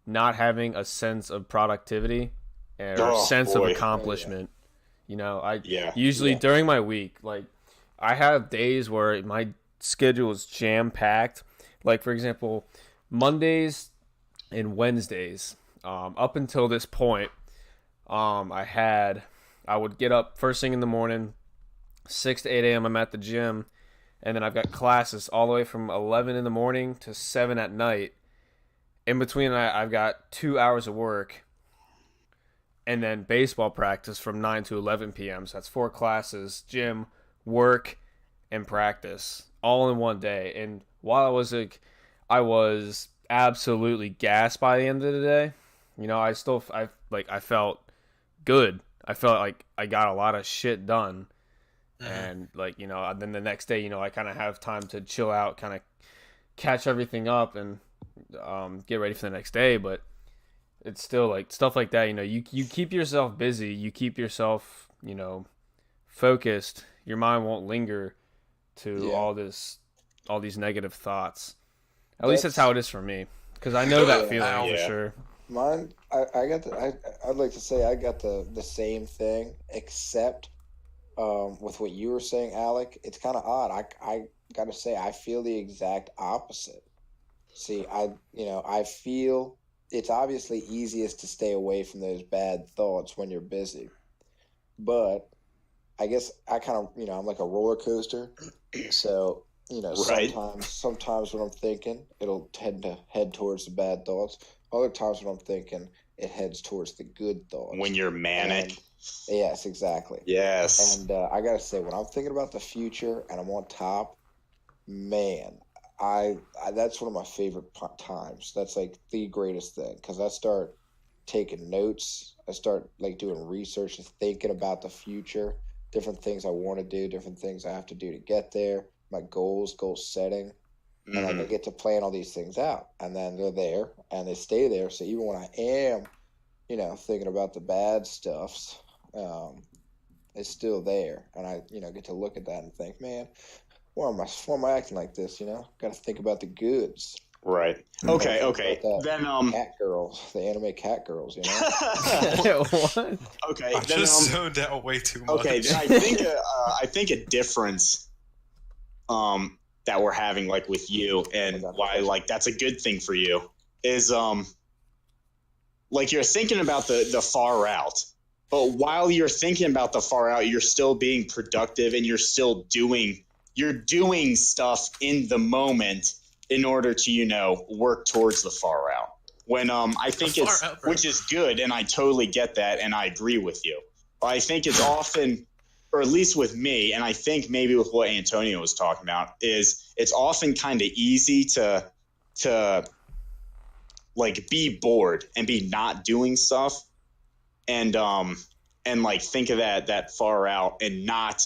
not having a sense of productivity or Oh, sense boy. of accomplishment. You know, I Yeah. usually Yeah. during my week, like I have days where my schedule is jam packed. Like for example, Mondays and Wednesdays. Up until this point, I would get up first thing in the morning, 6 to 8 a.m. I'm at the gym, and then I've got classes all the way from 11 in the morning to 7 at night. In between, I've got 2 hours of work, and then baseball practice from 9 to 11 p.m. So that's 4 classes, gym, work, and practice all in one day. And while I was absolutely gassed by the end of the day. You know, I felt good. I felt like I got a lot of shit done. And like, you know, then the next day, you know, I kind of have time to chill out, kind of catch everything up and get ready for the next day. But it's still like stuff like that, you know, you keep yourself busy, you keep yourself, you know, focused. Your mind won't linger to Yeah. all these negative thoughts. At least that's how it is for me, because I know that feeling for Yeah. sure. Mine, I'd like to say I got the same thing, except with what you were saying, Alec. It's kind of odd. I gotta say I feel the exact opposite. See, I feel it's obviously easiest to stay away from those bad thoughts when you're busy, but I guess I kind of, you know, I'm like a roller coaster. So, you know, Right. sometimes when I'm thinking, it'll tend to head towards the bad thoughts. Other times when I'm thinking, it heads towards the good thoughts. When you're manic. And, yes, exactly. Yes. And I gotta say, when I'm thinking about the future and I'm on top, man, I that's one of my favorite times. That's like the greatest thing because I start taking notes. I start like doing research and thinking about the future, different things I want to do, different things I have to do to get there, my goals, goal setting. And like I get to plan all these things out, and then they're there and they stay there. So even when I am, thinking about the bad stuffs, it's still there, and I, get to look at that and think, man, why am I acting like this? Got to think about the goods. Right. Okay. Then cat girls, the anime cat girls. What? Okay. I then, just zoned out way too much. Okay. Then I think a difference that we're having like with you and why like that's a good thing for you is like you're thinking about the far out, but while you're thinking about the far out, you're still being productive and you're doing stuff in the moment in order to work towards the far out. When I think which is good, and I totally get that and I agree with you. But I think it's often, or at least with me, and I think maybe with what Antonio was talking about, is it's often kind of easy to like be bored and be not doing stuff, and like think of that far out and not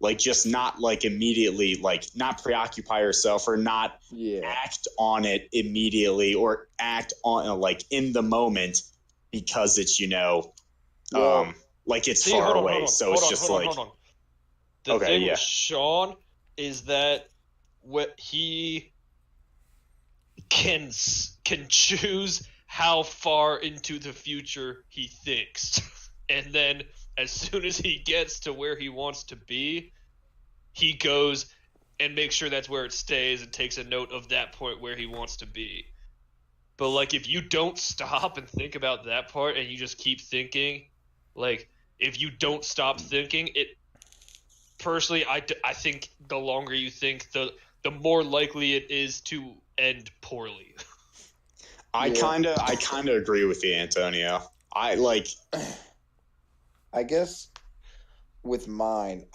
like just not like immediately like not preoccupy yourself or not act on it immediately or act on like in the moment because it's like it's far away. So it's just like the thing with Sean is that what he can choose how far into the future he thinks, and then as soon as he gets to where he wants to be, he goes and makes sure that's where it stays and takes a note of that point where he wants to be. But like if you don't stop and think about that part and you just keep thinking, like if you don't stop thinking, it personally I think the longer you think, the more likely it is to end poorly. I kind of agree with you, Antonio. I guess with mine,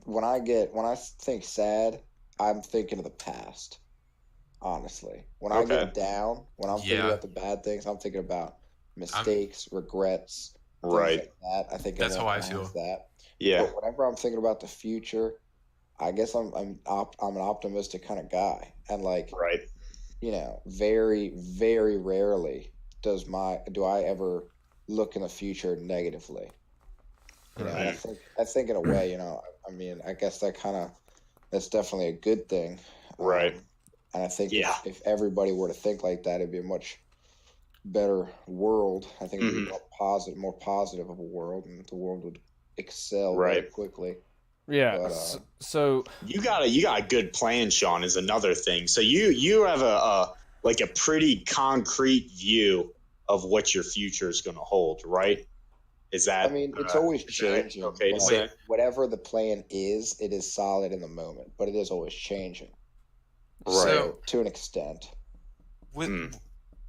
when I think sad, I'm thinking of the past. Honestly, when I get down, when I'm thinking about the bad things, I'm thinking about mistakes, regrets, right? Like that. I think that's how I feel. That. Yeah. But whenever I'm thinking about the future, I guess I'm an optimistic kind of guy, and like, right. Very, very rarely do I ever look in the future negatively. Right. I think in a way, I guess that's definitely a good thing. Right. And I think if everybody were to think like that, it'd be a much better world. I think it'd be more positive of a world, and the world would excel very quickly. Yeah. But, so you got a good plan, Sean, is another thing. So you have a pretty concrete view of what your future is going to hold, right? Is that? I mean, it's always changing. Okay. Whatever the plan is, it is solid in the moment, but it is always changing. Right. So, to an extent. With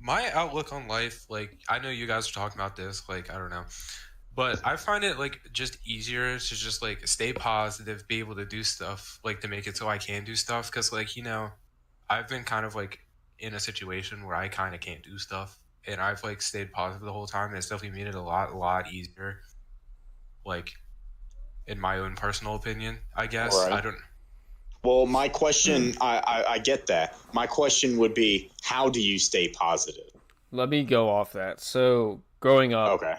my outlook on life, like I know you guys are talking about this, like I don't know. But I find it like just easier to just like stay positive, be able to do stuff, like to make it so I can do stuff. Cause like, I've been kind of like in a situation where I kind of can't do stuff, and I've like stayed positive the whole time. And it's definitely made it a lot easier. Like in my own personal opinion, I guess. Right. I don't. Well, my question, I get that. My question would be, how do you stay positive? Let me go off that. So growing up, okay.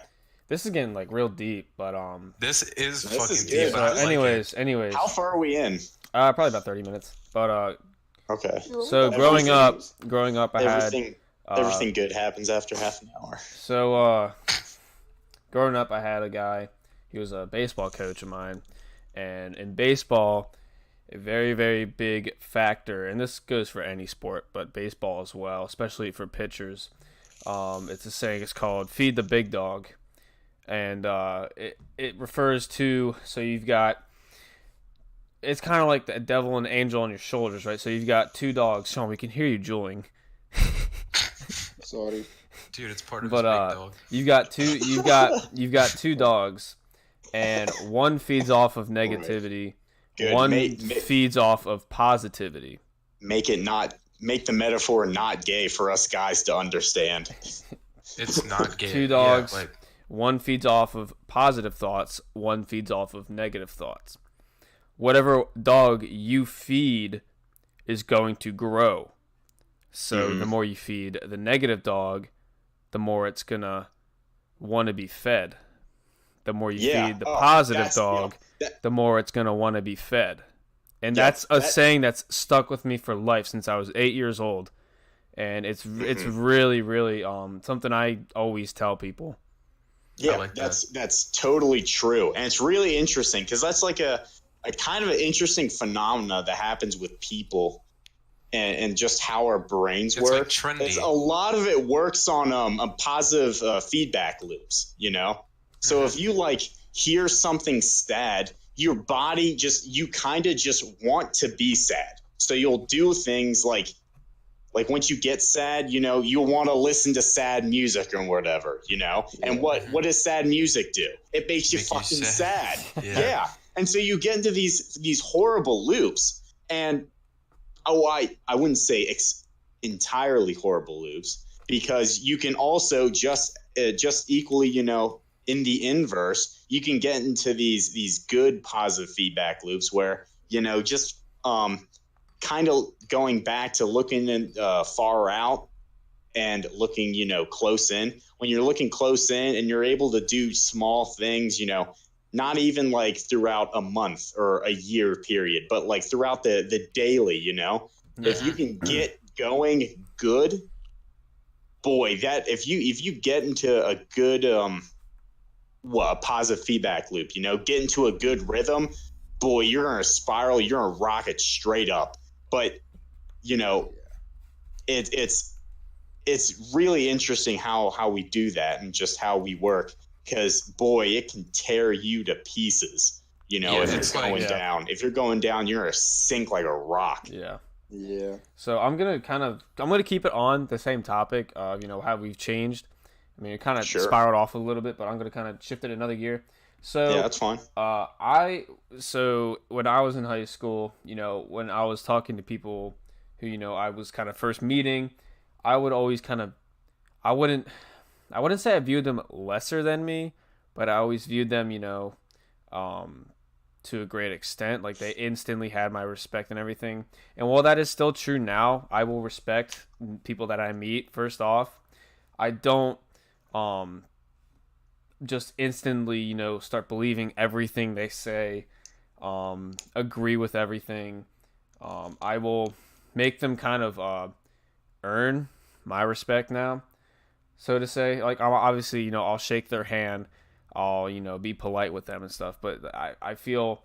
This is getting like real deep, but This is This fucking is deep. good. But I like anyways. How far are we in? Probably about 30 minutes. But okay. So growing up, I everything, had everything good happens after half an hour. So growing up, I had a guy. He was a baseball coach of mine, and in baseball, a very, very big factor, and this goes for any sport, but baseball as well, especially for pitchers. It's a saying. It's called "feed the big dog." And it refers to, so you've got, it's kind of like the devil and angel on your shoulders, right? So you've got two dogs. Sean, we can hear you drooling. Sorry. Dude, it's part of But his big dog. you've got two dogs, and one feeds off of negativity, Good. one feeds off of positivity. Make the metaphor not gay for us guys to understand. It's not gay. Two dogs. Yeah, like, One feeds off of positive thoughts, one feeds off of negative thoughts. Whatever dog you feed is going to grow. So the more you feed the negative dog, the more it's going to want to be fed. The more you feed the positive dog, the more it's going to want to be fed. And that's a saying that's stuck with me for life since I was 8 years old. And it's really, really something I always tell people. Yeah, like that's totally true. And it's really interesting because that's like a kind of an interesting phenomena that happens with people and just how our brains it's work. like trendy. A lot of it works on positive feedback loops, you know? So if you like hear something sad, your body you kind of just want to be sad. So you'll do things like once you get sad, you know, you'll want to listen to sad music or whatever, you know? And what does sad music do? It makes you fucking sad. Yeah. And so you get into these horrible loops. And I wouldn't say entirely horrible loops, because you can also just equally, you know, in the inverse, you can get into these good positive feedback loops where, you know, just kind of going back to looking far out and looking, you know, close in. When you're looking close in and you're able to do small things, you know, not even like throughout a month or a year period, but like throughout the daily, you know, if you can get going good, boy, that if you get into a good a positive feedback loop, you know, get into a good rhythm, boy, you're gonna spiral, you're gonna rocket straight up. But you know, it's really interesting how we do that and just how we work, because boy, it can tear you to pieces. You know, if it's going down. If you're going down, you're gonna sink like a rock. Yeah. Yeah. So I'm gonna keep it on the same topic of, you know, how we've changed. I mean, it kind of spiraled off a little bit, but I'm gonna kind of shift it another gear. So yeah, that's fine. So when I was in high school, you know, when I was talking to people who, you know, I was kind of first meeting, I would always I wouldn't say I viewed them lesser than me, but I always viewed them, you know, to a great extent. Like, they instantly had my respect and everything. And while that is still true now, I will respect people that I meet. First off, I don't just instantly, you know, start believing everything they say, agree with everything. I will make them kind of earn my respect now, so to say. Like, I'll obviously, you know, I'll shake their hand, I'll, you know, be polite with them and stuff, but I feel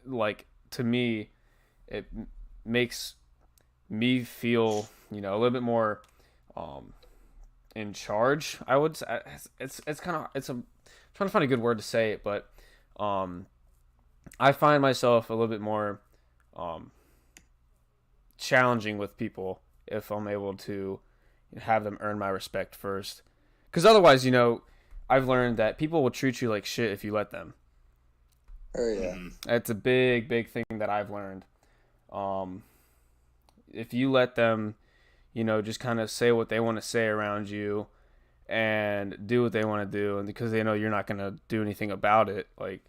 like, to me, it makes me feel, you know, a little bit more in charge. I would say it's trying to find a good word to say it, but I find myself a little bit more challenging with people if I'm able to have them earn my respect first, because otherwise, you know, I've learned that people will treat you like shit if you let them. Oh yeah. It's a big thing that I've learned. If you let them, you know, just kind of say what they want to say around you and do what they want to do, and because they know you're not going to do anything about it, like,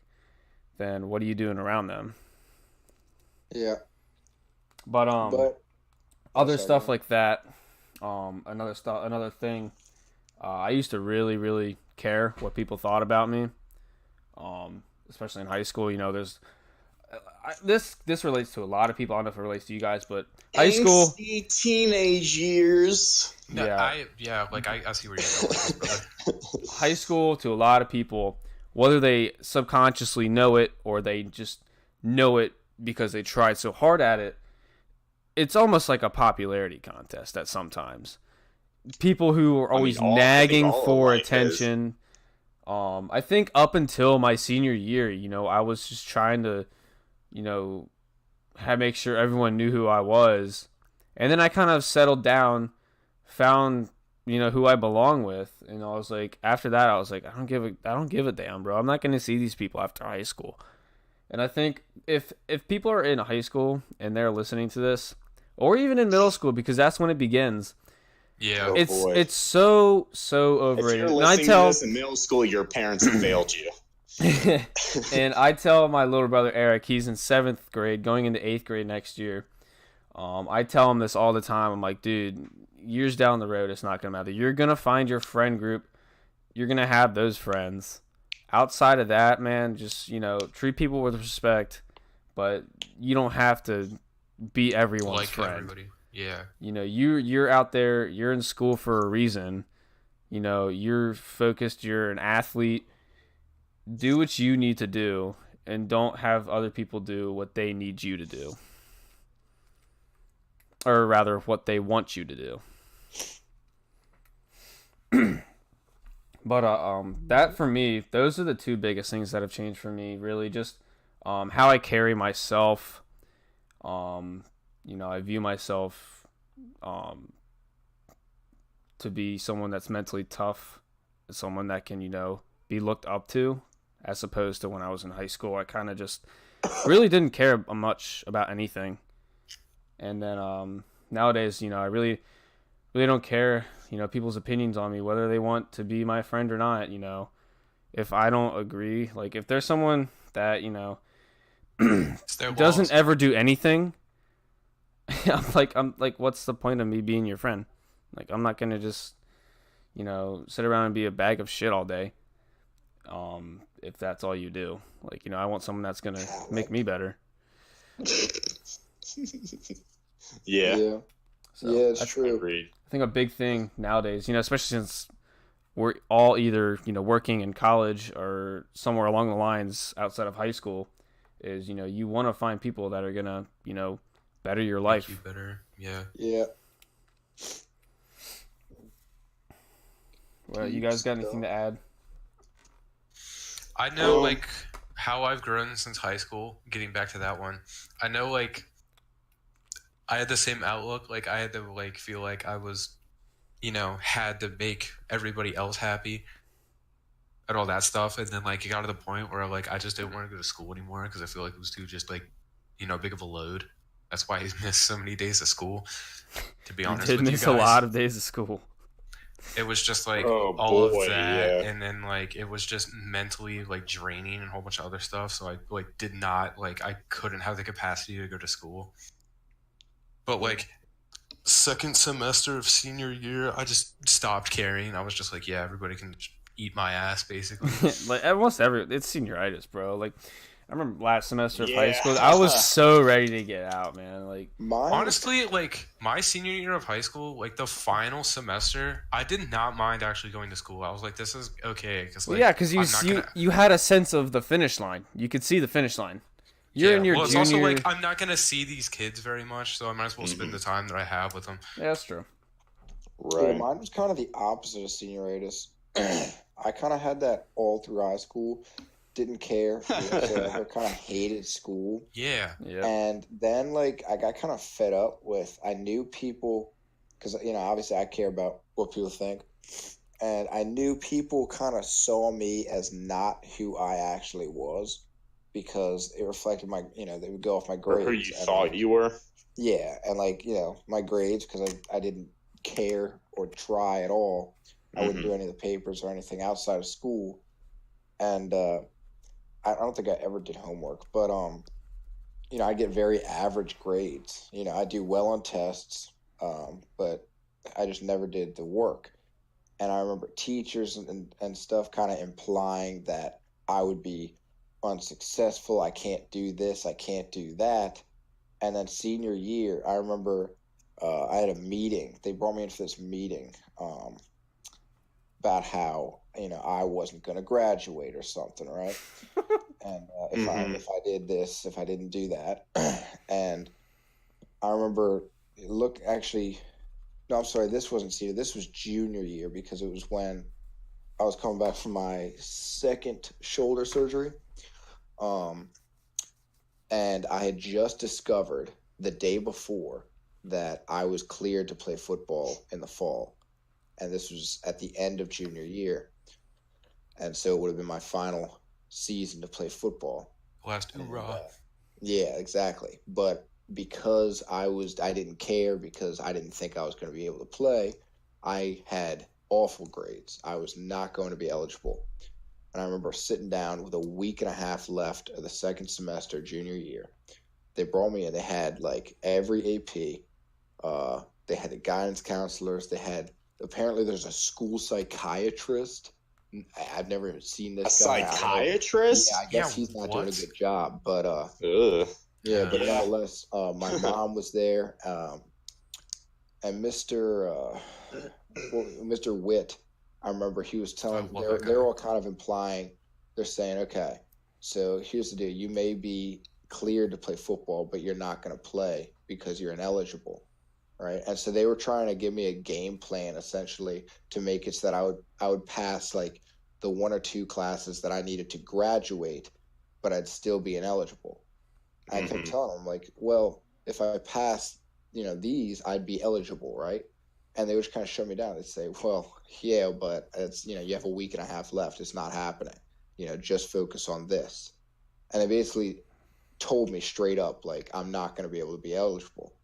then what are you doing around them? Yeah. But other stuff like that, another thing, I used to really care what people thought about me, especially in high school. You know, there's this relates to a lot of people. I don't know if it relates to you guys, but high school, teenage years. No, I see where you're going with this, brother. High school, to a lot of people, whether they subconsciously know it or they just know it because they tried so hard at it, it's almost like a popularity contest at sometimes. People who are always nagging for attention. I think up until my senior year, you know, I was just trying to, you know, make sure everyone knew who I was. And then I kind of settled down found, who I belong with. And I was like, after that, I was like, I don't give a damn, bro. I'm not going to see these people after high school. And I think if people are in high school and they're listening to this, or even in middle school, because that's when it begins, Yeah. it's so If overrated. you're And listening to this in middle school, your parents have failed you. and I tell my little brother Eric, he's in 7th grade, going into 8th grade next year. I tell him this all the time. I'm like, dude, years down the road, it's not gonna matter. You're gonna find your friend group. You're gonna have those friends. Outside of that, man, just treat people with respect, but you don't have to be everyone's Like friend. everybody. Yeah. You're out there. You're in school for a reason. You're focused. You're an athlete. Do what you need to do, and don't have other people do what they need you to do, or rather, what they want you to do. But that for me, those are the two biggest things that have changed for me. Really, just how I carry myself. I view myself to be someone that's mentally tough, someone that can be looked up to, as opposed to when I was in high school. I kind of just really didn't care much about anything, and then nowadays, I really don't care, people's opinions on me, whether they want to be my friend or not. If I don't agree, like if there's someone that It's their doesn't walls. ever do anything, I'm like, what's the point of me being your friend? Like, I'm not gonna just sit around and be a bag of shit all day. If that's all you do, like, I want someone that's gonna make me better. Yeah. Yeah. So Yeah, it's true. Agreed. I think a big thing nowadays, especially since we're all either, working in college or somewhere along the lines outside of high school, is, you want to find people that are going to, better your Make life. you better. Yeah. Yeah. Well, you guys got anything to add? I know, like, how I've grown since high school, getting back to that one. I know, like, I had the same outlook. Like, I had to, like, feel like I was, had to make everybody else happy and all that stuff. And then, like, it got to the point where, like, I just didn't want to go to school anymore because I feel like it was too just, like, big of a load. That's why I missed so many days of school, to be honest You did with you miss guys. a lot of days of school. It was just like Oh, all boy, of that, yeah. and then like it was just mentally like draining and a whole bunch of other stuff. So I like did not like I couldn't have the capacity to go to school. But like second semester of senior year, I just stopped caring. I was just like, yeah, everybody can eat my ass, basically. Like, almost it's senioritis, bro. Like, I remember last semester of high Yeah. school, I was so ready to get out, man. Like, Mine. Honestly, like my senior year of high school, like the final semester, I did not mind actually going to school. I was like, this is okay, because like, yeah, because I'm not gonna- you had a sense of the finish line. You could see the finish line. You're in your well, it's junior. also like I'm not gonna see these kids very much, so I might as well spend the time that I have with them. Yeah, that's true. Yeah, Right. mine was kind of the opposite of senioritis. I kind of had that all through high school. Didn't care. So I kind of hated school. Yeah, Yeah. And then, like, I got kind of fed up with, I knew people, because, obviously I care about what people think. And I knew people kind of saw me as not who I actually was because it reflected my, they would go off my Or grades. who you and, thought like, you were. Yeah, and like, my grades, because I didn't care or try at all. I wouldn't do any of the papers or anything outside of school. And I don't think I ever did homework, but I get very average grades. I do well on tests, but I just never did the work. And I remember teachers and stuff kind of implying that I would be unsuccessful. I can't do this. I can't do that. And then senior year, I remember I had a meeting. They brought me in for this meeting about how I wasn't going to graduate or something, right? And if I did this, if I didn't do that, and I remember no, I'm sorry, this wasn't senior. This was junior year because it was when I was coming back from my second shoulder surgery. And I had just discovered the day before that I was cleared to play football in the fall. And this was at the end of junior year. And so it would have been my final season to play football. Last hoorah. Yeah, exactly. But because I didn't care, because I didn't think I was going to be able to play, I had awful grades. I was not going to be eligible. And I remember sitting down with a week and a half left of the second semester, junior year. They brought me in. They had like every AP. They had the guidance counselors. Apparently there's a school psychiatrist. I've never seen this A guy. psychiatrist? Yeah, I guess Yeah, he's not what? doing a good job. But Ugh. yeah, but Yeah. nonetheless, my mom was there, and Mr. Witt. I remember he was telling. I love that They're guy. all kind of implying. They're saying, okay, so here's the deal: you may be cleared to play football, but you're not going to play because you're ineligible, right? And so they were trying to give me a game plan essentially to make it so that I would pass like the one or two classes that I needed to graduate, but I'd still be ineligible. I kept Mhm. telling them like, well, if I pass, these, I'd be eligible, right? And they would just kind of shut me down. They'd say, well, yeah, but it's, you have a week and a half left. It's not happening. Just focus on this. And they basically told me straight up, like, I'm not going to be able to be eligible.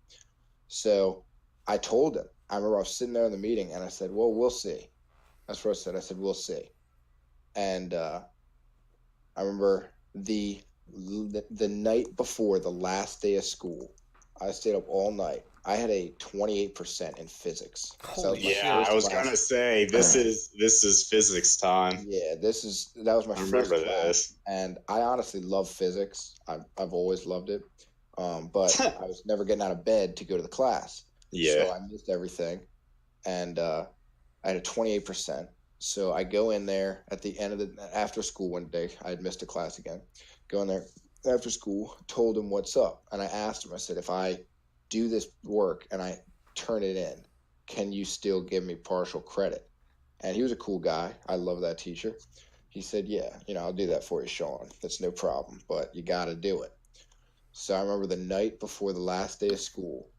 So I told them. I remember I was sitting there in the meeting and I said, well, we'll see. That's what I said. I said, we'll see. And I remember the night before the last day of school, I stayed up all night. I had a 28% in physics. So that was my Yeah, first I was class. gonna say this is physics time. Yeah, that was my I first remember class, this. and I honestly love physics. I've always loved it, but I was never getting out of bed to go to the class. Yeah. So I missed everything, and I had a 28%. So I go in there at the end of after school one day. I had missed a class again. Go in there after school, told him what's up, and I asked him. I said, if I do this work and I turn it in, can you still give me partial credit? And he was a cool guy. I love that teacher. He said, yeah, I'll do that for you, Sean. That's no problem, but you got to do it. So I remember the night before the last day of school,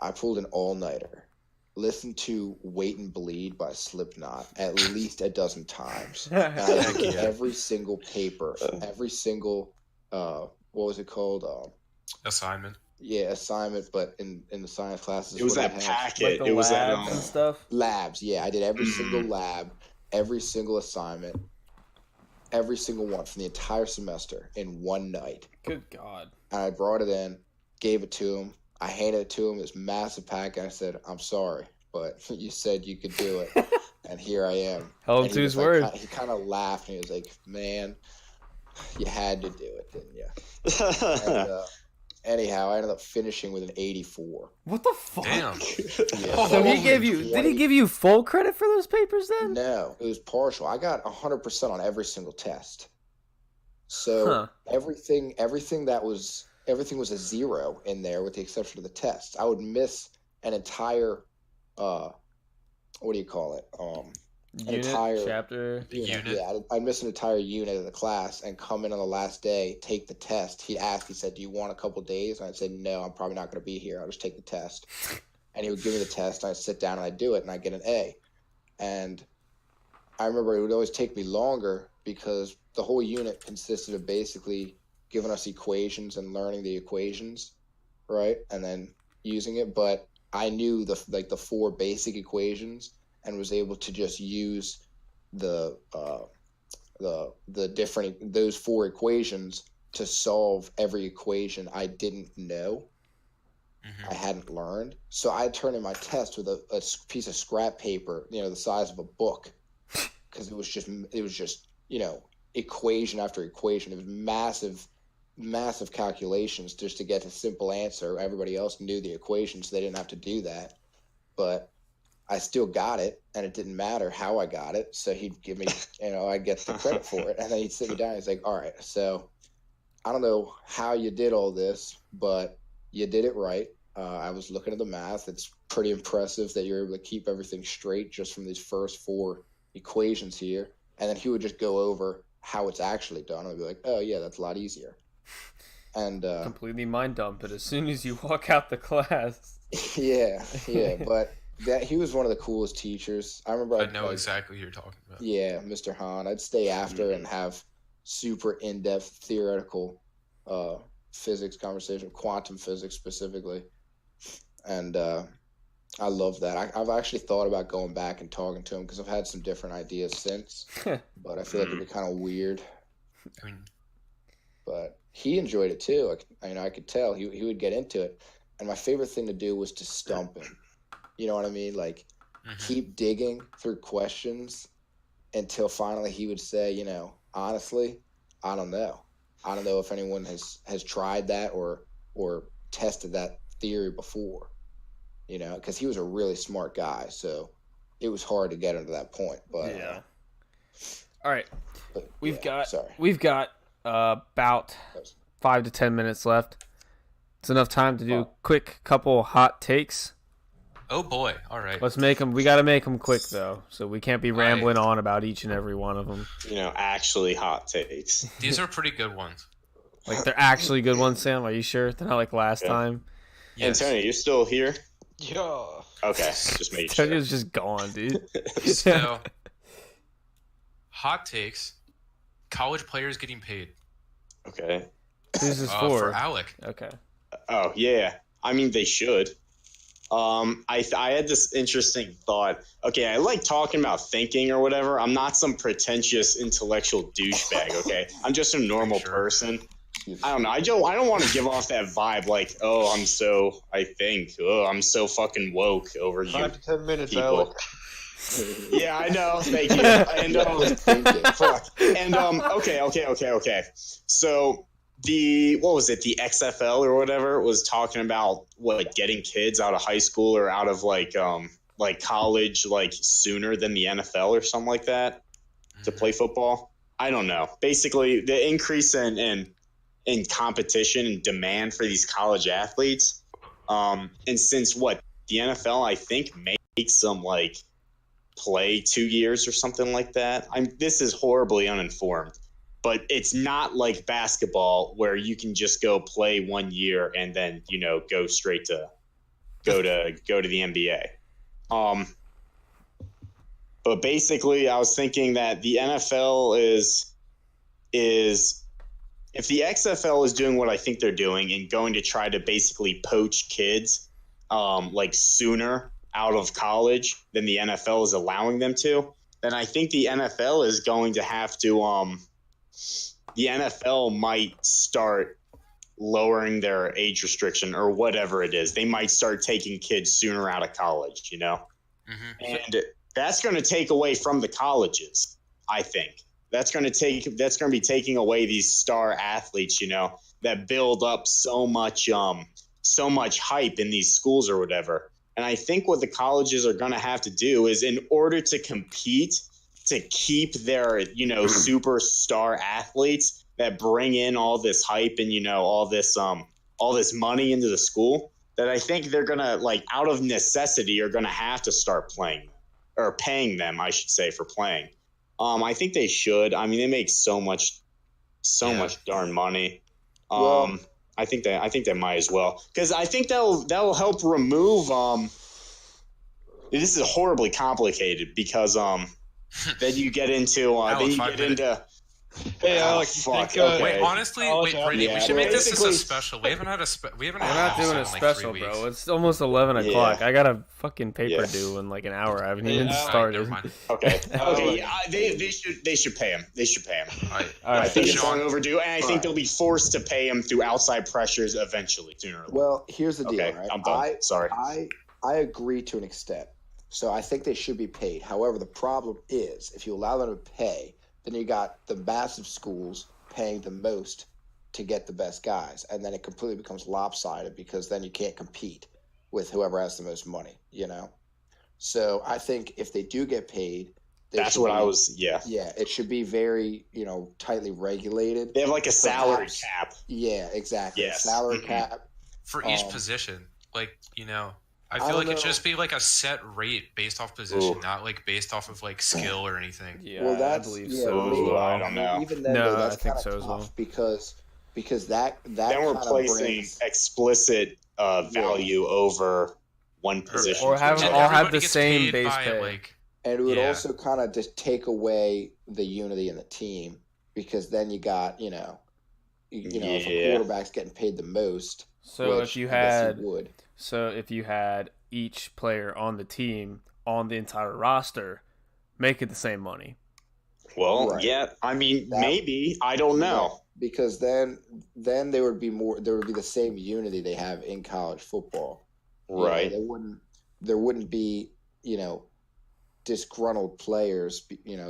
I pulled an all-nighter, listened to Wait and Bleed by Slipknot at least a dozen times. And I Heck did yeah. every single paper, every single, what was it called? Assignment. Yeah, assignment, but in the science classes. It was what that did it have? packet. Like the It was that labs and stuff. Labs, yeah. I did every Mhm. single lab, every single assignment, every single one from the entire semester in one night. Good God. And I brought it in, gave it to him. I handed it to him, this massive packet. I said, I'm sorry, but you said you could do it, and here I am. Held him And to he his was word. like, he kind of laughed, and he was like, man, you had to do it, didn't you? And, anyhow, I ended up finishing with an 84. What the fuck? Damn. Yeah. So he Holy gave you? Did he give you full credit for those papers then? No, it was partial. I got 100% on every single test. So Huh. everything was a zero in there, with the exception of the test. I would miss an entire, what do you call it? An Unit, entire chapter. Unit. Yeah, I'd miss an entire unit of the class and come in on the last day, take the test. He said, do you want a couple days? And I'd say, no, I'm probably not going to be here. I'll just take the test. And he would give me the test, and I'd sit down and I'd do it, and I'd get an A. And I remember it would always take me longer because the whole unit consisted of basically giving us equations and learning the equations, right? And then using it. But I knew the four basic equations and was able to just use the different, those four equations to solve every equation I didn't know. Mhm. I hadn't learned. So I turned in my test with a piece of scrap paper, the size of a book, because it was just equation after equation. It was massive calculations just to get a simple answer. Everybody else knew the equations, so they didn't have to do that. But I still got it, and it didn't matter how I got it. So he'd give me, I get the credit for it, and then he'd sit me down. He's like, "All right, so I don't know how you did all this, but you did it right. I was looking at the math. It's pretty impressive that you're able to keep everything straight just from these first four equations here." And then he would just go over how it's actually done. I'd be like, "Oh yeah, that's a lot easier." And Completely mind dump it as soon as you walk out the class. yeah, but he was one of the coolest teachers. I remember. I know exactly what you're talking about. Yeah, Mr. Hahn. I'd stay after and have super in-depth theoretical physics conversation, quantum physics specifically, and I love that. I've actually thought about going back and talking to him because I've had some different ideas since, but I feel like it'd be kind of weird. I mean, But he enjoyed it too. I could tell he would get into it, and my favorite thing to do was to stump him. You know what I mean? Like keep digging through questions until finally he would say, you know, honestly, I don't know. I don't know if anyone has tried that or tested that theory before. You know, because he was a really smart guy, so it was hard to get him to that point. But yeah. All right, but, we've yeah, got about 5 to 10 minutes left. It's enough time to do a quick couple hot takes. oh boy, all right. Let's make them. We got to make them quick though, so we can't be rambling on about each and every one of them. You know, actually hot takes. These are pretty good ones. Like they're actually good ones, Sam. Are you sure they're not like last time? Yes. Antonio, you still here? Yeah. Okay, just making sure. Antonio's just gone, dude. So, hot takes. College players getting paid. Okay. Who's this For for? Alec. Okay. Oh yeah. I mean, they should. I had this interesting thought. Okay, I like talking about thinking or whatever. I'm not some pretentious intellectual douchebag. Okay, I'm just a normal person. I don't know. I don't want to give off that vibe like, oh, I'm so fucking woke over you. 5 to 10 minutes, people. Alec. Yeah, I know. Thank you. And fuck. And okay. So the XFL or whatever was talking about getting kids out of high school or out of like college sooner than the NFL or something like that to play football. I don't know. Basically, the increase in competition and demand for these college athletes, and since the NFL I think makes them play 2 years or something like that. This is horribly uninformed, but it's not like basketball where you can just go play 1 year and then go straight to go to the NBA. But basically, I was thinking that the NFL is if the XFL is doing what I think they're doing and going to try to basically poach kids sooner out of college than the NFL is allowing them to, then I think the NFL is going to have to the NFL might start lowering their age restriction or whatever it is. They might start taking kids sooner out of college, and that's going to take away from the colleges. I think that's going to be taking away these star athletes, that build up so much hype in these schools or whatever. And I think what the colleges are going to have to do is, in order to compete, to keep their, superstar athletes that bring in all this hype and, all this money into the school, that I think they're going to, out of necessity, are going to have to start playing or paying them, I should say, for playing. I think they should. I mean, they make so much darn money. I think they might as well, because I think that'll help remove. This is horribly complicated because then you get into Hey, Alex, fuck. think, Okay. Wait, honestly, Brady, Yeah. we should make this a Basically- special. We haven't had We're not doing a in, special, 3 bro. weeks. It's almost 11 o'clock. I got a fucking paper Yeah. due in an hour. I haven't Yeah, even all right, started. never mind. Okay. Oh, Okay. like- Yeah, they should pay him. They should pay him. All right. All right. I think it's Sean. long overdue, and I think Right. they'll be forced to pay him through outside pressures eventually, sooner or later. Well, here's the deal, Okay, right? I'm done. Sorry. I agree to an extent. So I think they should be paid. However, the problem is if you allow them to pay, then you got the massive schools paying the most to get the best guys, and then it completely becomes lopsided because then you can't compete with whoever has the most money, So I think if they do get paid, That's should what I be- was. Yeah. Yeah, it should be very, tightly regulated. They have a salary Perhaps. cap. Yeah, exactly. Yes. Salary Mhm. cap. For each Um, position, I I feel don't like it should know. just be a set rate based off position, Ooh. not based off of skill or anything. Yeah, Well, I that's believe yeah, so as maybe, well. I don't know. Even then, No, though, that's I think kinda so as tough well. because because that Then we're kind of placing brings explicit value over one position. Or have to them And another. all have everybody the gets same paid base by, pay. like, and it would Yeah. also kind of just take away the unity in the team because then you got if a Yeah. quarterback's getting paid the most. So which if you I guess he had would. each player on the team on the entire roster making the same money. Well, Right. yeah. I mean, That- maybe. I don't know. Right. Because then there would be the same unity they have in college football. Right. There wouldn't be, disgruntled players,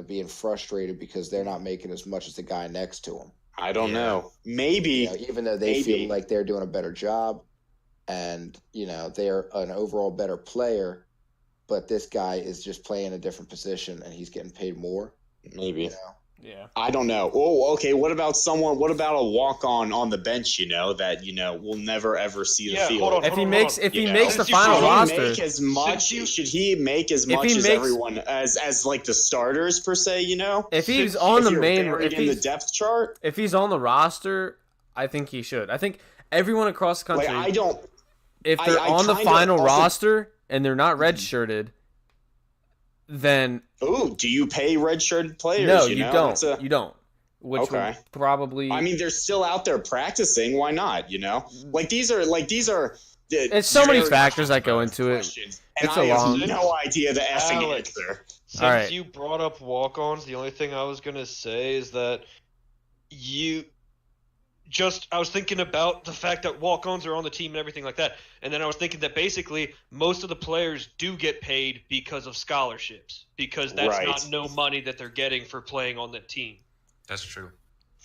being frustrated because they're not making as much as the guy next to them. I don't Yeah. know. Maybe. Even though they Maybe. feel like they're doing a better job and, they're an overall better player, but this guy is just playing a different position and he's getting paid more. Maybe. Yeah. I don't know. Oh, okay. What about a walk-on the bench? That will never ever see the Yeah, field. hold on. If he makes the Since you final brought- roster, Should he make as If much he as makes- everyone as like the starters per se? if he's Since- on the you're main, buried in the depth chart, if he's on the roster, I think he should. I think everyone across the like country, I don't. if they're I on the kinda final also- roster and they're not redshirted, then Ooh, do you pay redshirted players? no, you know? don't. It's a- You don't. Which Okay. would probably. I mean, they're still out there practicing. Why not? Like these are. it's so many very factors that go into it. questions, and It's I a long- have no idea the effing Alex. answer. Since All right. you brought up walk-ons, the only thing I was gonna say is that I was thinking about the fact that walk-ons are on the team and everything like that, and then I was thinking that basically most of the players do get paid because of scholarships, because that's Right. not no money that they're getting for playing on the team. That's true.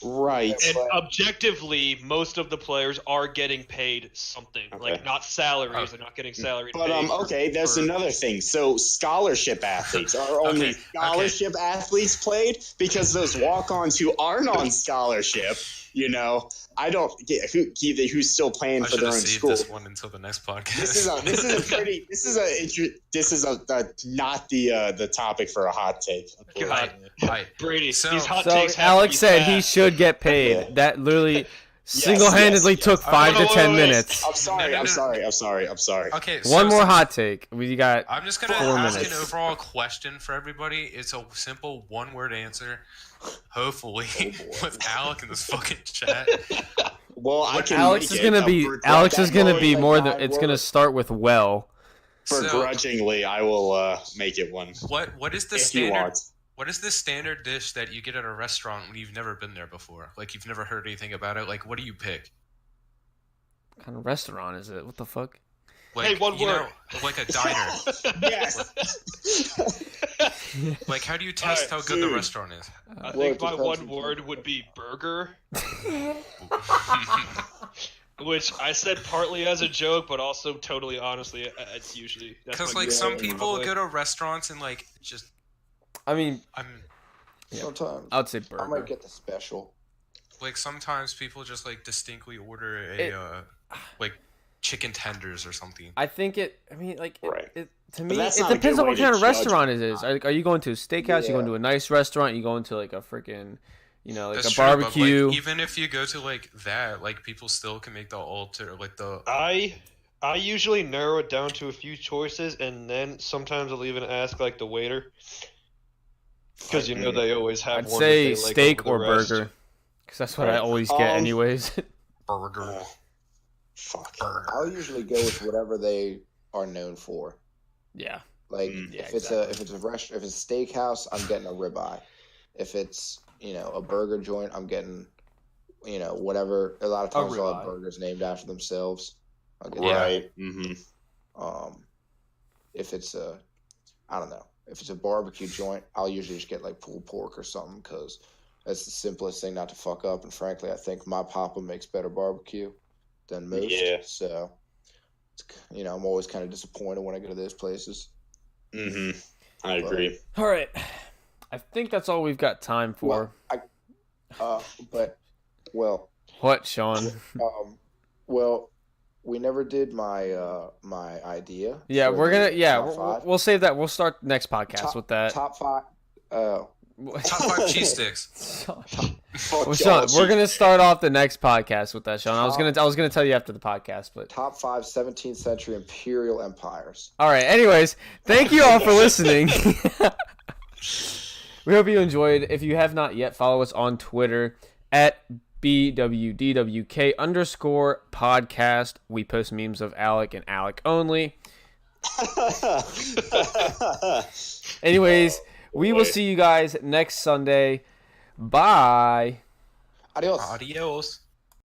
Right. And But- objectively, most of the players are getting paid something, Okay. like not salaries. They're not getting salaried. But paid okay, there's for- another thing. So scholarship athletes are only Okay, scholarship athletes played because those walk-ons who aren't on scholarship, I don't get who's still playing I for should their have own saved school. this one until the next podcast. This is not the topic for a hot take. God. Right. Brady. So- these hot So takes have Alex to be said he fast. should get paid. Yeah. That literally single-handedly yes. took Oh, 5 to wait, 10 wait, wait. minutes. I'm sorry. No. I'm sorry. Okay. One so more hot take. We got. I'm just gonna 4 ask minutes. an overall question for everybody. It's a simple one-word answer. Hopefully, with Alec in this fucking chat. Well, I can. Alex make is it gonna be. begrudgingly. Alex is gonna that be was more like than. 9 It's gonna words. start with well. So, Begrudgingly, I will make it one. what is the If you standard? want. What is the standard dish that you get at a restaurant when you've never been there before? Like you've never heard anything about it. Like what do you pick? What kind of restaurant is it? What the fuck? Like, Hey, one you word. know, like a diner. Yes. Like how do you test how good the Dude. restaurant is? I Well, think it my depends one on- word would be burger, which I said partly as a joke, but also totally honestly, it's usually that's Because what like you some say in people public. go to restaurants and like just I mean, Sometimes I'd say I might burger. get the special. like sometimes people just like distinctly order It- like chicken tenders or something. I think it. I mean, like, Right. to me, that's it not a depends good on what way to kind of judge restaurant it is. Are you going to a steakhouse? You going Yeah. to a nice restaurant? You going to like a freaking, like That's a true, but, like, barbecue? even if you go to like that, like people still can make the alter like the I usually narrow it down to a few choices, and then sometimes I'll even ask like the waiter, because they always have I'd one say that they like steak over or the rest. burger, because that's what I Right. always get anyways. burger. Fuck. I'll usually go with whatever they are known for. Yeah. Like Mm. Yeah, if it's a restaurant, if it's a steakhouse, I'm getting a ribeye. If it's a burger joint, I'm getting whatever. A lot of times they'll have ribeye. burgers named after themselves. I'll get Yeah. Right. Mm-hmm. that. If it's I don't know. If it's a barbecue joint, I'll usually just get like pulled pork or something because that's the simplest thing not to fuck up. And frankly, I think my papa makes better barbecue than most. Yeah. So, I'm always kind of disappointed when I go to those places. Mm-hmm. I agree. All right. I think that's all we've got time for. But What, Sean? we never did my my idea. Yeah, for we're the gonna. Yeah, top five. we'll save that. We'll start next podcast Top- with that. Top five. Top 5 cheese sticks. Fuck Well, y'all, Sean, we're gonna Chiefs start off the next podcast with that, Sean. I was gonna tell you after the podcast, but Top 5 17th century imperial empires. all right. Anyways, thank you all for listening. We hope you enjoyed. If you have not yet, follow us on Twitter at BWDWK_podcast. We post memes of Alec and Alec only. Anyways, we will see you guys next Sunday. Bye. Adios. Adios.